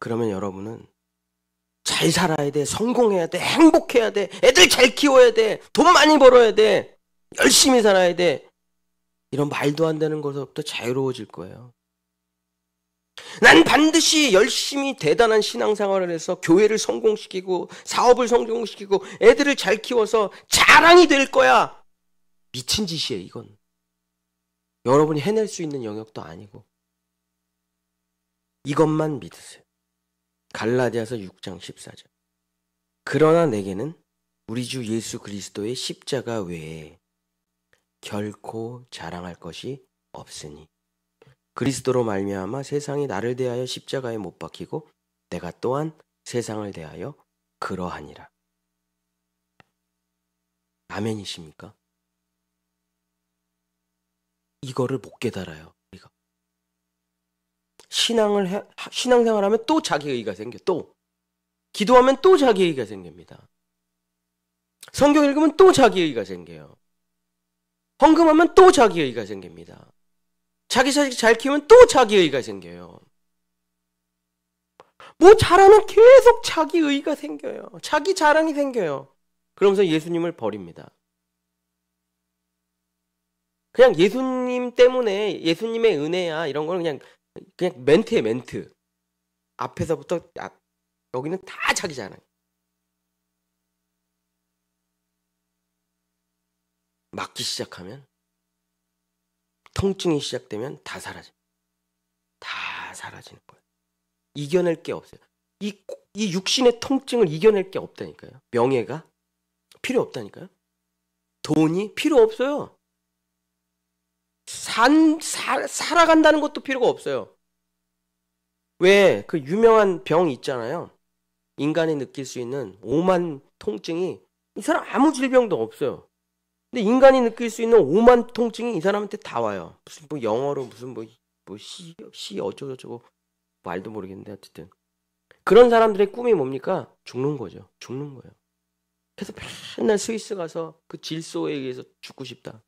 그러면 여러분은 잘 살아야 돼, 성공해야 돼, 행복해야 돼, 애들 잘 키워야 돼, 돈 많이 벌어야 돼, 열심히 살아야 돼. 이런 말도 안 되는 것부터 자유로워질 거예요. 난 반드시 열심히 대단한 신앙생활을 해서 교회를 성공시키고 사업을 성공시키고 애들을 잘 키워서 자랑이 될 거야. 미친 짓이에요, 이건. 여러분이 해낼 수 있는 영역도 아니고. 이것만 믿으세요. 갈라디아서 6장 14절. 그러나 내게는 우리 주 예수 그리스도의 십자가 외에 결코 자랑할 것이 없으니 그리스도로 말미암아 세상이 나를 대하여 십자가에 못 박히고 내가 또한 세상을 대하여 그러하니라. 아멘이십니까? 이거를 못 깨달아요, 우리가. 신앙생활하면 또 자기의의가 생겨. 또 기도하면 또 자기의의가 생깁니다. 성경 읽으면 또 자기의의가 생겨요. 헌금하면 또 자기의의가 생깁니다. 자기 자식 잘 키우면 또 자기의의가 생겨요. 뭐 잘하면 계속 자기의의가 생겨요. 자기 자랑이 생겨요. 그러면서 예수님을 버립니다. 그냥 예수님 때문에 예수님의 은혜야 이런 거는 그냥 멘트예요, 멘트. 앞에서부터 여기는 다 자기 자랑. 맞기 시작하면 통증이 시작되면 다 사라져. 다 사라지는 거예요. 이겨낼 게 없어요. 이 육신의 통증을 이겨낼 게 없다니까요. 명예가 필요 없다니까요. 돈이 필요 없어요. 살아간다는 것도 필요가 없어요. 왜 그 유명한 병 있잖아요. 인간이 느낄 수 있는 오만 통증이 이 사람 아무 질병도 없어요. 근데 인간이 느낄 수 있는 오만 통증이 이 사람한테 다 와요. 무슨 뭐 영어로 무슨 시 어쩌고저쩌고 말도 모르겠는데 어쨌든 그런 사람들의 꿈이 뭡니까? 죽는 거죠. 죽는 거예요. 그래서 맨날 스위스 가서 그 질소에 의해서 죽고 싶다.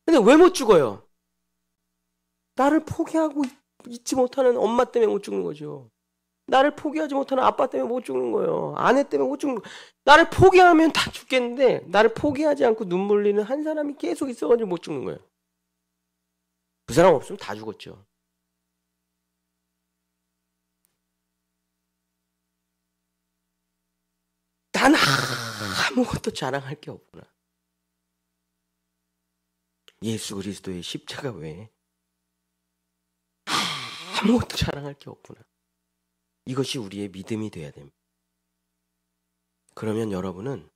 근데 왜 못 죽어요? 나를 포기하고 있지 못하는 엄마 때문에 못 죽는 거죠. 나를 포기하지 못하는 아빠 때문에 못 죽는 거예요. 아내 때문에 못 죽는 거예요. 나를 포기하면 다 죽겠는데 나를 포기하지 않고 눈물 흘리는 한 사람이 계속 있어가지고 못 죽는 거예요. 그 사람 없으면 다 죽었죠. 난 아무것도 자랑할 게 없구나. 예수 그리스도의 십자가 외에 아무것도 자랑할 게 없구나. 이것이 우리의 믿음이 돼야 됩니다. 그러면 여러분은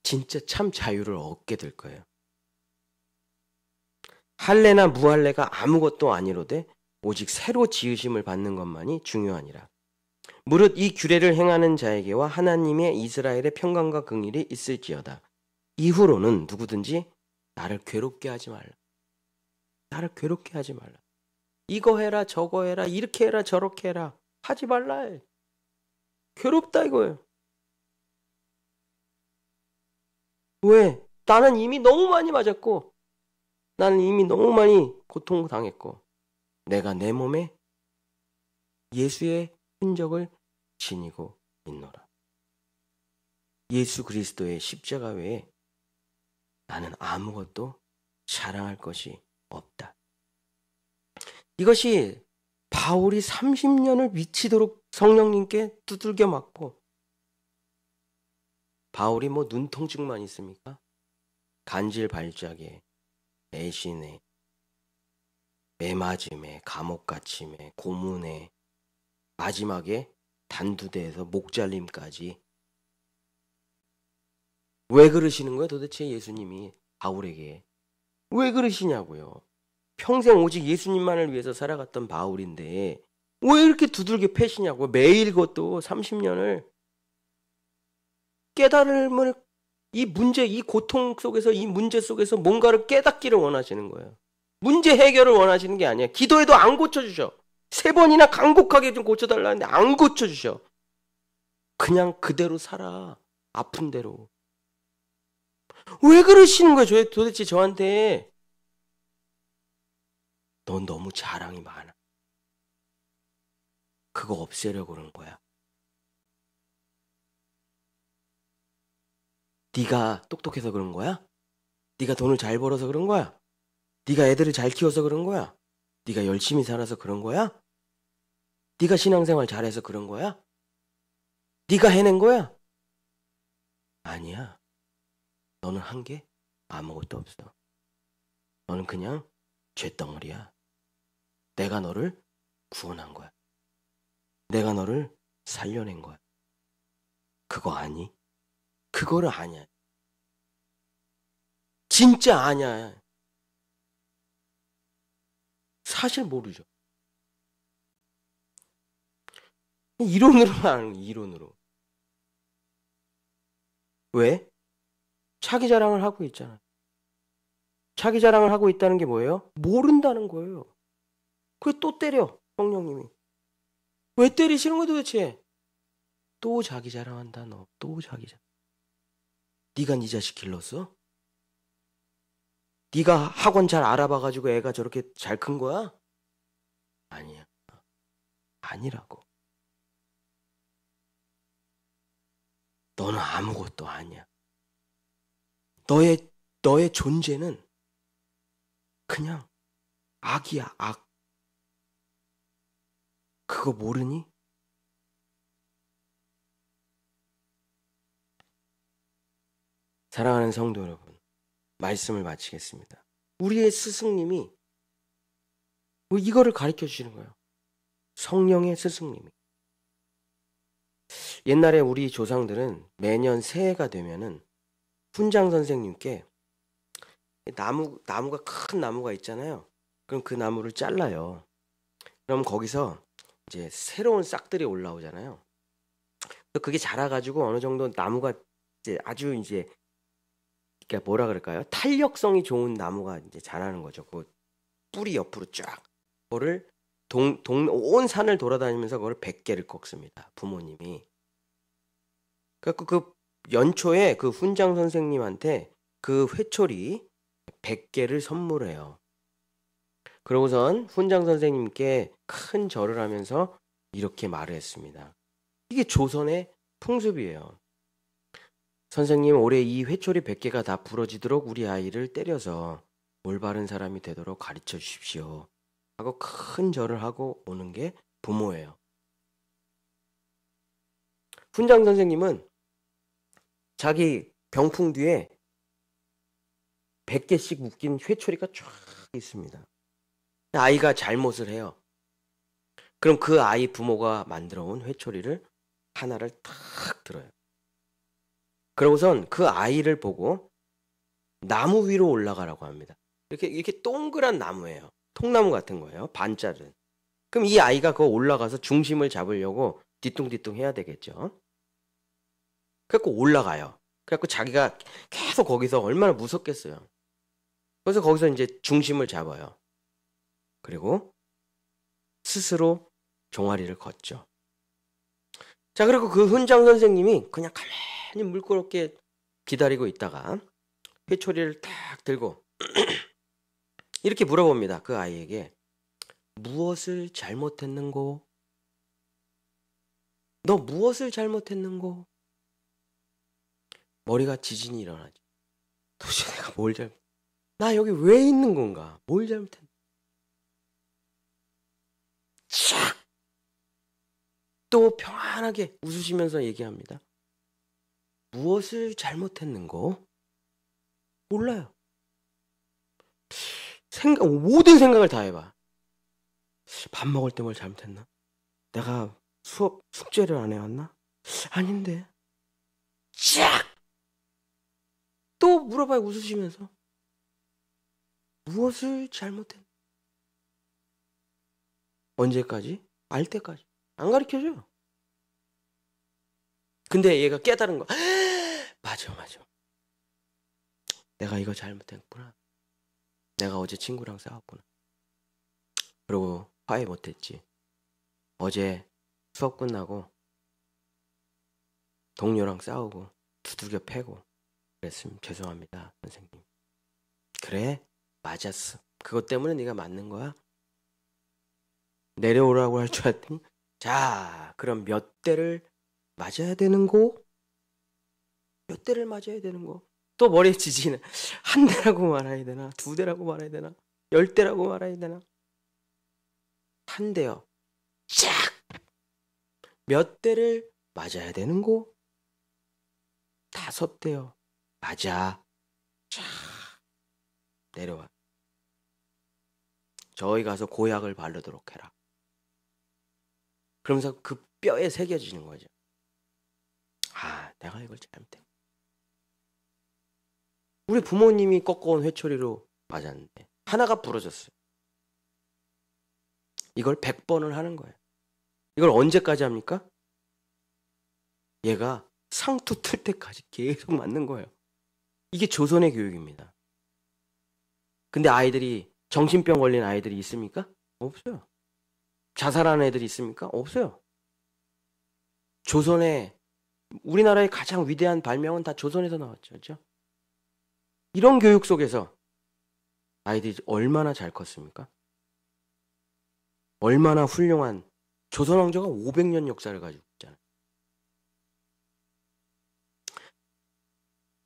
진짜 참 자유를 얻게 될 거예요. 할례나 무할례가 아무것도 아니로되 오직 새로 지으심을 받는 것만이 중요하니라. 무릇 이 규례를 행하는 자에게와 하나님의 이스라엘의 평강과 긍휼이 있을지어다. 이후로는 누구든지 나를 괴롭게 하지 말라. 나를 괴롭게 하지 말라. 이거 해라 저거 해라 이렇게 해라 저렇게 해라 하지 말라. 괴롭다 이거예요. 왜? 나는 이미 너무 많이 맞았고 나는 이미 너무 많이 고통당했고 내가 내 몸에 예수의 흔적을 지니고 있노라. 예수 그리스도의 십자가 외에 나는 아무것도 자랑할 것이 없다. 이것이 바울이 30년을 미치도록 성령님께 두들겨 맞고. 바울이 뭐 눈통증만 있습니까? 간질 발작에, 애신에, 매맞음에, 감옥 갇힘에, 고문에, 마지막에 단두대에서 목 잘림까지. 왜 그러시는 거예요 도대체 예수님이 바울에게? 왜 그러시냐고요. 평생 오직 예수님만을 위해서 살아갔던 바울인데 왜 이렇게 두들겨 패시냐고. 매일 그것도 30년을 깨달음을, 이 문제, 이 고통 속에서, 이 문제 속에서 뭔가를 깨닫기를 원하시는 거예요. 문제 해결을 원하시는 게 아니야. 기도해도 안 고쳐주셔. 3번이나 간곡하게 좀 고쳐달라는데 안 고쳐주셔. 그냥 그대로 살아. 아픈 대로. 왜 그러시는 거예요 도대체 저한테. 넌 너무 자랑이 많아. 그거 없애려고 그런 거야. 네가 똑똑해서 그런 거야? 네가 돈을 잘 벌어서 그런 거야? 네가 애들을 잘 키워서 그런 거야? 네가 열심히 살아서 그런 거야? 네가 신앙생활 잘해서 그런 거야? 네가 해낸 거야? 아니야. 너는 한 게 아무것도 없어. 너는 그냥 쇳덩어리야. 내가 너를 구원한 거야. 내가 너를 살려낸 거야. 그거 아니? 그거를 아냐. 진짜 아냐. 사실 모르죠. 이론으로만 아는 거야, 이론으로. 왜? 자기 자랑을 하고 있잖아. 자기 자랑을 하고 있다는 게 뭐예요? 모른다는 거예요. 그게 또 때려, 성령님이. 왜 때리시는 거야 도대체? 또 자기 자랑한다 너. 또 자기 자랑. 네가 네 자식 길렀어? 네가 학원 잘 알아봐가지고 애가 저렇게 잘 큰 거야? 아니야. 아니라고. 너는 아무것도 아니야. 너의 존재는 그냥 악이야, 악. 그거 모르니? 사랑하는 성도 여러분, 말씀을 마치겠습니다. 우리의 스승님이 뭐 이거를 가르쳐 주시는 거예요. 성령의 스승님이. 옛날에 우리 조상들은 매년 새해가 되면은 훈장 선생님께 나무가 큰 나무가 있잖아요. 그럼 그 나무를 잘라요. 그럼 거기서 이제 새로운 싹들이 올라오잖아요. 그게 자라가지고 어느 정도 나무가 이제 아주 이제 그러니까 뭐라 그럴까요? 탄력성이 좋은 나무가 이제 자라는 거죠. 그 뿌리 옆으로 쫙. 그거를 온 산을 돌아다니면서 그걸 100개를 꺾습니다. 부모님이. 그래갖고 그 연초에 그 훈장 선생님한테 그 회초리 100개를 선물해요. 그러고선 훈장 선생님께 큰 절을 하면서 이렇게 말을 했습니다. 이게 조선의 풍습이에요. 선생님, 올해 이 회초리 100개가 다 부러지도록 우리 아이를 때려서 올바른 사람이 되도록 가르쳐 주십시오. 하고 큰 절을 하고 오는 게 부모예요. 훈장 선생님은 자기 병풍 뒤에 100개씩 묶인 회초리가 쫙 있습니다. 아이가 잘못을 해요. 그럼 그 아이 부모가 만들어 온 회초리를 하나를 탁 들어요. 그러고선 그 아이를 보고 나무 위로 올라가라고 합니다. 이렇게 동그란 나무예요. 통나무 같은 거예요. 반짜른. 그럼 이 아이가 그거 올라가서 중심을 잡으려고 뒤뚱뒤뚱 해야 되겠죠. 그래갖고 올라가요. 그래갖고 자기가 계속 거기서 얼마나 무섭겠어요. 그래서 거기서 이제 중심을 잡아요. 그리고 스스로 종아리를 걷죠. 자, 그리고 그 훈장 선생님이 그냥 가만히 물끄럽게 기다리고 있다가 회초리를 딱 들고 이렇게 물어봅니다. 그 아이에게. 무엇을 잘못했는고? 너 무엇을 잘못했는고? 머리가 지진이 일어나죠. 도대체 내가 뭘 나 여기 왜 있는 건가? 뭘 잘못했나? 촥! 또 평안하게 웃으시면서 얘기합니다. 무엇을 잘못했는고? 몰라요. 모든 생각을 다 해봐. 밥 먹을 때 뭘 잘못했나? 내가 수업 숙제를 안 해왔나? 아닌데. 쫙! 또 물어봐요, 웃으시면서. 무엇을 잘못했나? 언제까지? 알 때까지. 안 가르쳐줘요. 근데 얘가 깨달은 거. 맞아. 내가 이거 잘못했구나. 내가 어제 친구랑 싸웠구나. 그리고 화해 못했지. 어제 수업 끝나고 동료랑 싸우고 두들겨 패고 그랬으면 죄송합니다, 선생님. 그래, 맞았어. 그것 때문에 네가 맞는 거야? 내려오라고 할 줄 알았더니 자, 그럼 몇 대를 맞아야 되는 거? 몇 대를 맞아야 되는 거? 또 머리에 지지는 한 대라고 말해야 되나? 두 대라고 말해야 되나? 10대라고 말해야 되나? 한 대요. 쫙! 몇 대를 맞아야 되는 거? 5대요. 맞아. 쫙! 내려와. 저희 가서 고약을 바르도록 해라. 그러면서 그 뼈에 새겨지는 거죠. 아, 내가 이걸 잘못했. 우리 부모님이 꺾어온 회초리로 맞았는데 하나가 부러졌어요. 이걸 100번을 하는 거예요. 이걸 언제까지 합니까? 얘가 상투 틀 때까지 계속 맞는 거예요. 이게 조선의 교육입니다. 근데 아이들이 정신병 걸린 아이들이 있습니까? 없어요. 자살하는 애들이 있습니까? 없어요. 조선의 우리나라의 가장 위대한 발명은 다 조선에서 나왔죠. 그렇죠? 이런 교육 속에서 아이들이 얼마나 잘 컸습니까? 얼마나 훌륭한 조선 왕조가 500년 역사를 가지고 있잖아요.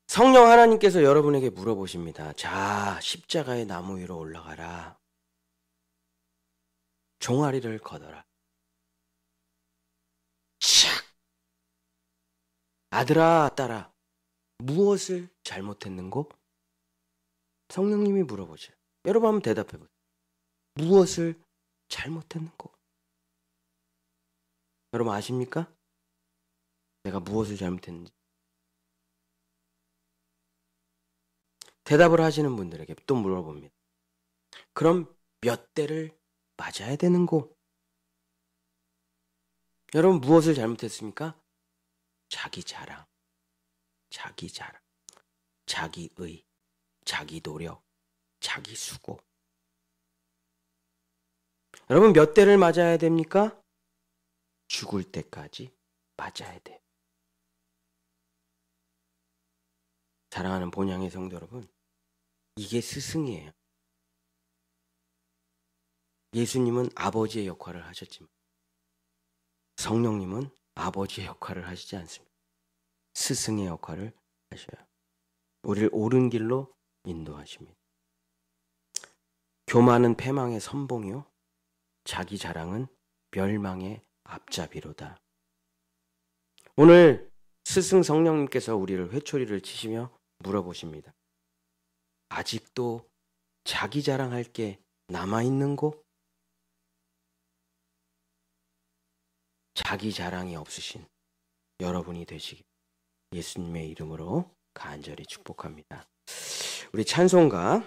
성령 하나님께서 여러분에게 물어보십니다. 자, 십자가의 나무 위로 올라가라. 종아리를 걷어라. 샥! 아들아, 딸아, 무엇을 잘못했는고? 성령님이 물어보죠. 여러분 한번 대답해보세요. 무엇을 잘못했는고? 여러분 아십니까? 내가 무엇을 잘못했는지. 대답을 하시는 분들에게 또 물어봅니다. 그럼 몇 대를 맞아야 되는고? 여러분 무엇을 잘못했습니까? 자기 자랑, 자기의, 자기 노력, 자기 수고. 여러분 몇 대를 맞아야 됩니까? 죽을 때까지 맞아야 돼요. 사랑하는 본향의 성도 여러분, 이게 스승이에요. 예수님은 아버지의 역할을 하셨지만 성령님은 아버지의 역할을 하시지 않습니다. 스승의 역할을 하셔요. 우리를 옳은 길로 인도하십니다. 교만은 패망의 선봉이요 자기 자랑은 멸망의 앞잡이로다. 오늘 스승 성령님께서 우리를 회초리를 치시며 물어보십니다. 아직도 자기 자랑할 게 남아있는고? 자기 자랑이 없으신 여러분이 되시길 예수님의 이름으로 간절히 축복합니다. 우리 찬송가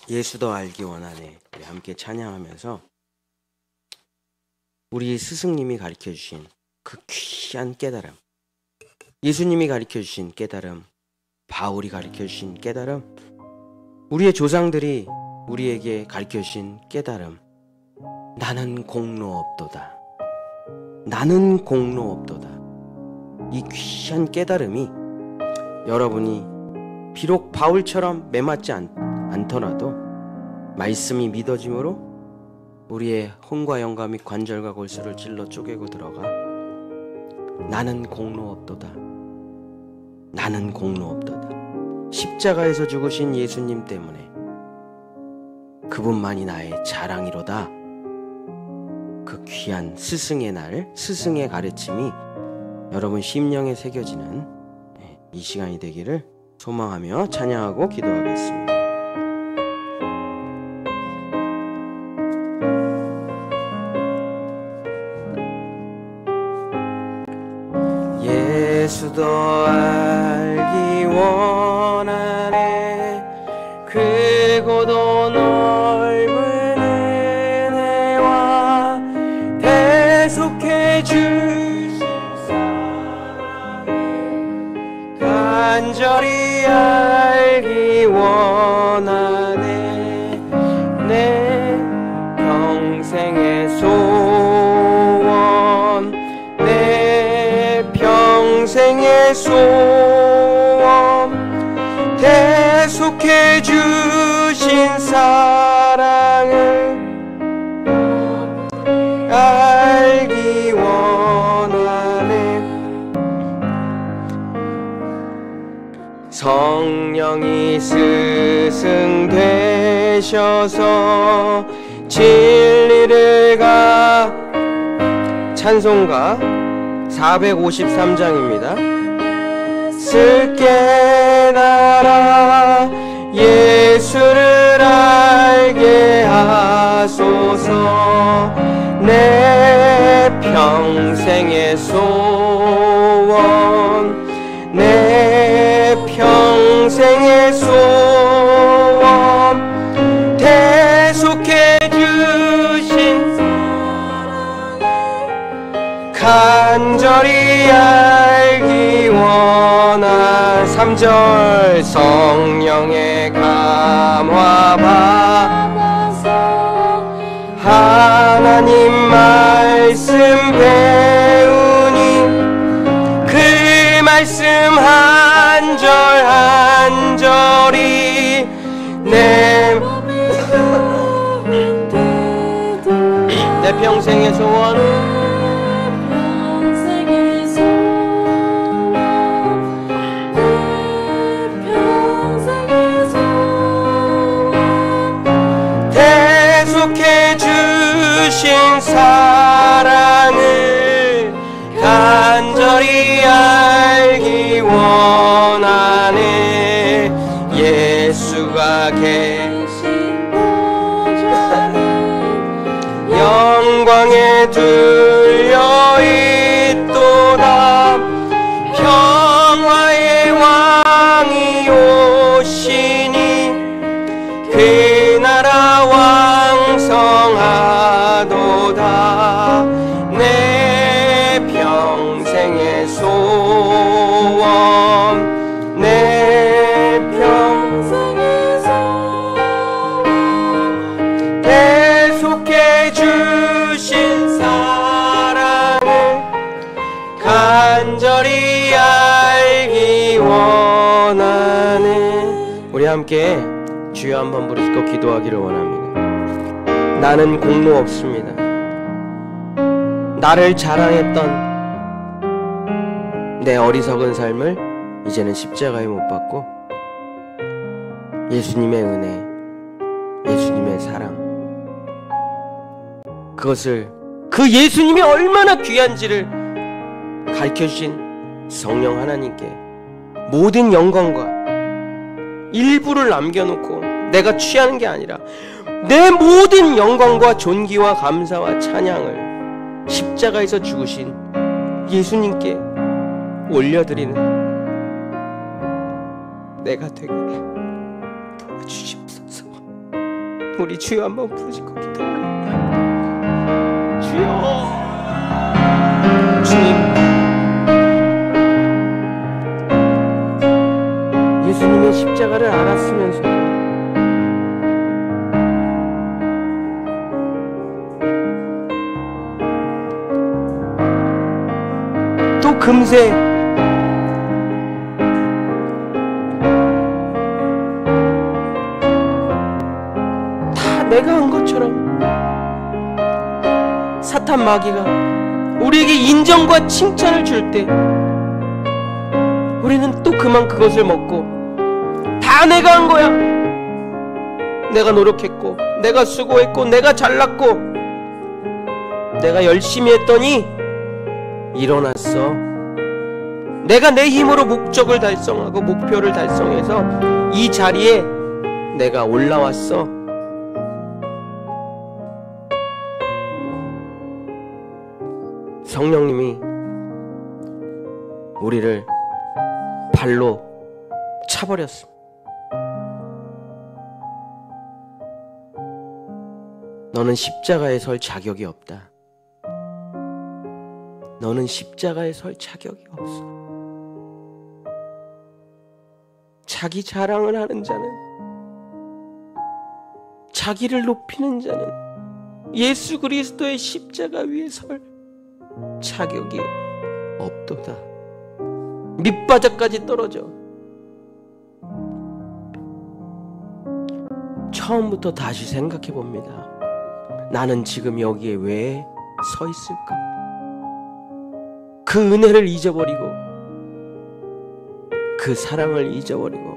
예수 더 알기 원하네 우리 함께 찬양하면서 우리 스승님이 가르쳐주신 그 귀한 깨달음, 예수님이 가르쳐주신 깨달음, 바울이 가르쳐주신 깨달음, 우리의 조상들이 우리에게 가르쳐주신 깨달음, 나는 공로 없도다. 나는 공로 없도다. 이 귀한 깨달음이 여러분이 비록 바울처럼 매맞지 않더라도 말씀이 믿어짐으로 우리의 혼과 영과 및 관절과 골수를 찔러 쪼개고 들어가 나는 공로 없도다. 나는 공로 없도다. 십자가에서 죽으신 예수님 때문에 그분만이 나의 자랑이로다. 그 귀한 스승의 날, 스승의 가르침이 여러분 심령에 새겨지는 이 시간이 되기를 소망하며 찬양하고 기도하겠습니다. 예수도 알기 원하네. 크고도 넓은 은혜와 대속해 주신 사랑을 간절히 알기 원하네. 내 평생의 소원, 내 평생의 소원, 대속해 주신 사랑을 알기 원하네. 성령이 스승 되셔서 진리를 찬송가 453장입니다. 뜻을 깨달아 예수를 알게 하소서. 내 평생의 소원, 내 평생의 소원, 대속해 주신 사랑을 간절히 알기 원한 3절 성령의 감화 받아서 하나님 말씀 배우니 그 말씀 한 절 한 절이 내 평생의 소원, 대속해 주신 사랑을 간절히 알기 원하네. 예수가 계신 곳에는 영광에 들려 있도다. 평화의 왕이 오시니 그 나라 왕성하도다. 내 평생의 소원, 내 평생의 소원, 대속해 주신 사랑을 간절히 알기 원하네. 우리 함께 주여 한번 부르시고 기도하기를 원합니다. 나는 공로 없습니다. 나를 자랑했던 내 어리석은 삶을 이제는 십자가에 못 박고 예수님의 은혜, 예수님의 사랑, 그것을 그 예수님이 얼마나 귀한지를 가르쳐주신 성령 하나님께 모든 영광과 일부를 남겨놓고 내가 취하는 게 아니라 내 모든 영광과 존귀와 감사와 찬양을 십자가에서 죽으신 예수님께 올려드리는 내가 되게 도와주십소서. 우리 주여 한번 부르시고 기도합니다. 주여, 주님, 예수님의 십자가를 알았으면서 또 금세 다 내가 한 것처럼 사탄 마귀가 우리에게 인정과 칭찬을 줄 때 우리는 또 그만 그것을 먹고 다 내가 한 거야, 내가 노력했고 내가 수고했고 내가 잘났고 내가 열심히 했더니 일어났어. 내가 내 힘으로 목적을 달성하고 목표를 달성해서 이 자리에 내가 올라왔어. 성령님이 우리를 발로 차버렸습니다. 너는 십자가에 설 자격이 없다. 너는 십자가에 설 자격이 없어. 자기 자랑을 하는 자는, 자기를 높이는 자는 예수 그리스도의 십자가 위에 설 자격이 없도다. 밑바닥까지 떨어져. 처음부터 다시 생각해 봅니다. 나는 지금 여기에 왜 서 있을까? 그 은혜를 잊어버리고 그 사랑을 잊어버리고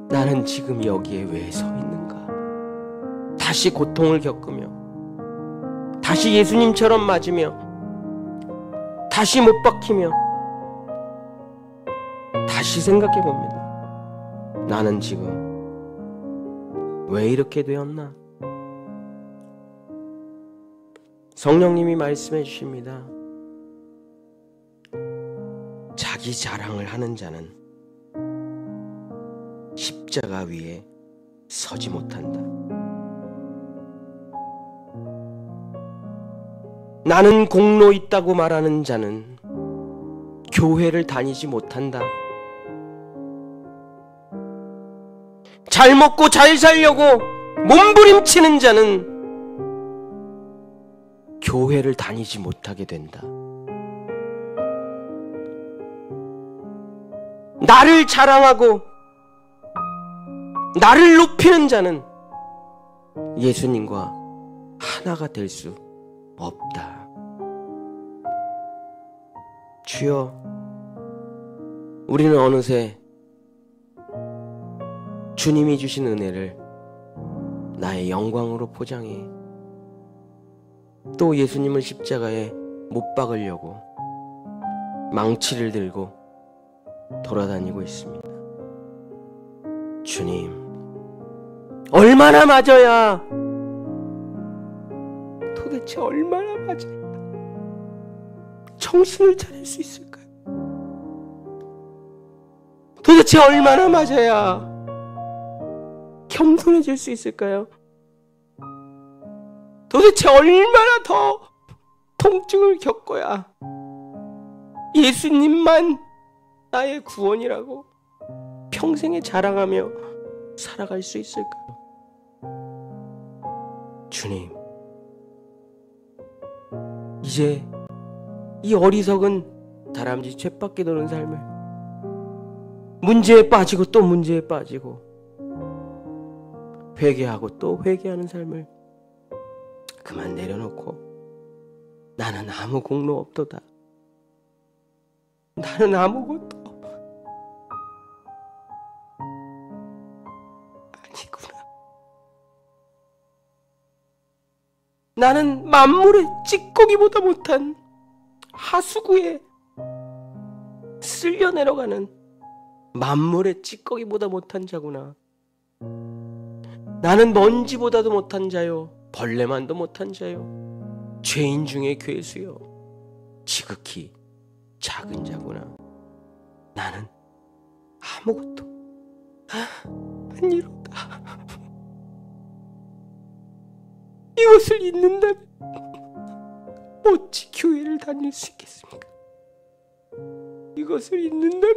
나는 지금 여기에 왜 서 있는가? 다시 고통을 겪으며 다시 예수님처럼 맞으며 다시 못 박히며 다시 생각해 봅니다. 나는 지금 왜 이렇게 되었나? 성령님이 말씀해 주십니다. 자기 자랑을 하는 자는 십자가 위에 서지 못한다. 나는 공로 있다고 말하는 자는 교회를 다니지 못한다. 잘 먹고 잘 살려고 몸부림치는 자는 교회를 다니지 못하게 된다. 나를 자랑하고 나를 높이는 자는 예수님과 하나가 될 수 없다. 주여, 우리는 어느새 주님이 주신 은혜를 나의 영광으로 포장해 또 예수님을 십자가에 못 박으려고 망치를 들고 돌아다니고 있습니다. 주님, 얼마나 맞아야, 도대체 얼마나 맞아야 정신을 차릴 수 있을까요? 도대체 얼마나 맞아야 겸손해질 수 있을까요? 도대체 얼마나 더 통증을 겪어야 예수님만 나의 구원이라고 평생에 자랑하며 살아갈 수 있을까요? 주님, 이제 이 어리석은 다람쥐 쳇바퀴 도는 삶을 문제에 빠지고 또 문제에 빠지고 회개하고 또 회개하는 삶을 그만 내려놓고 나는 아무 공로 없도다. 나는 아무것도 아니구나. 나는 만물의 찌꺼기보다 못한 하수구에 쓸려 내려가는 만물의 찌꺼기보다 못한 자구나. 나는 먼지보다도 못한 자요, 벌레만도 못한 자요, 죄인 중에 괴수요, 지극히 작은 자구나. 나는 아무것도 아니로다. 이것을 잊는다면 어찌 교회를 다닐 수 있겠습니까? 이것을 잊는다면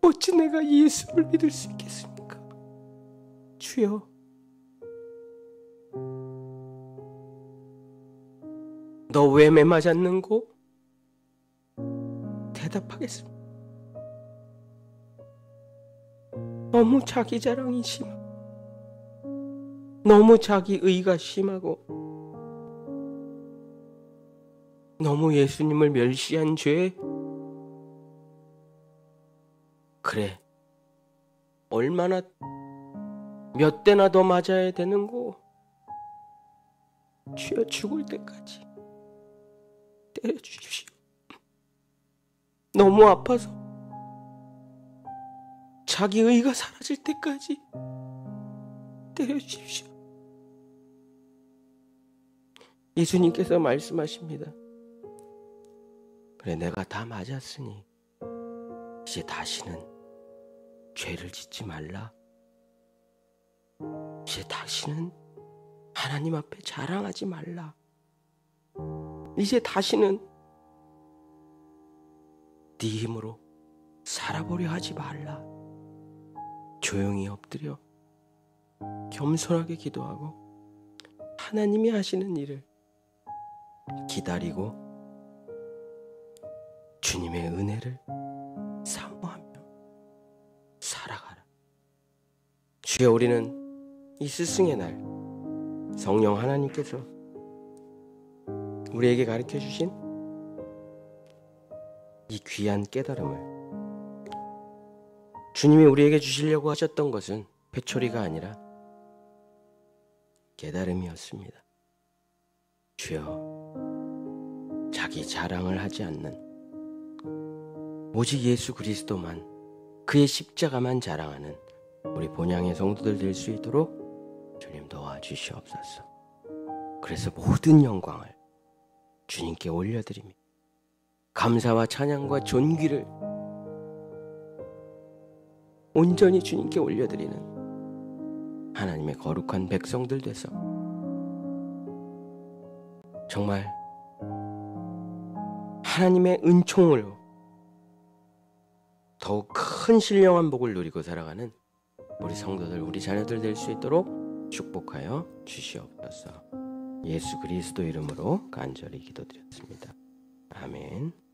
어찌 내가 예수를 믿을 수 있겠습니까? 주여, 너 왜 매맞았는고? 대답하겠습니다. 너무 자기 자랑이 심하고 너무 자기 의가 심하고 너무 예수님을 멸시한 죄. 그래, 얼마나 몇 대나 더 맞아야 되는고? 주여 죽을 때까지 때려주십시오. 너무 아파서 자기 의가 사라질 때까지 때려주십시오. 예수님께서 말씀하십니다. 그래, 내가 다 맞았으니 이제 다시는 죄를 짓지 말라. 이제 다시는 하나님 앞에 자랑하지 말라. 이제 다시는 네 힘으로 살아보려 하지 말라. 조용히 엎드려 겸손하게 기도하고 하나님이 하시는 일을 기다리고 주님의 은혜를 사모하며 살아가라. 주여, 우리는 이 스승의 날 성령 하나님께서 우리에게 가르쳐 주신 이 귀한 깨달음을, 주님이 우리에게 주시려고 하셨던 것은 회초리가 아니라 깨달음이었습니다. 주여, 자기 자랑을 하지 않는 오직 예수 그리스도만, 그의 십자가만 자랑하는 우리 본향의 성도들 될 수 있도록 주님 도와주시옵소서. 그래서 모든 영광을 주님께 올려드리며 감사와 찬양과 존귀를 온전히 주님께 올려드리는 하나님의 거룩한 백성들 돼서 정말 하나님의 은총으로 더욱 큰 신령한 복을 누리고 살아가는 우리 성도들, 우리 자녀들 될 수 있도록 축복하여 주시옵소서. 예수 그리스도 이름으로 간절히 기도드렸습니다. 아멘.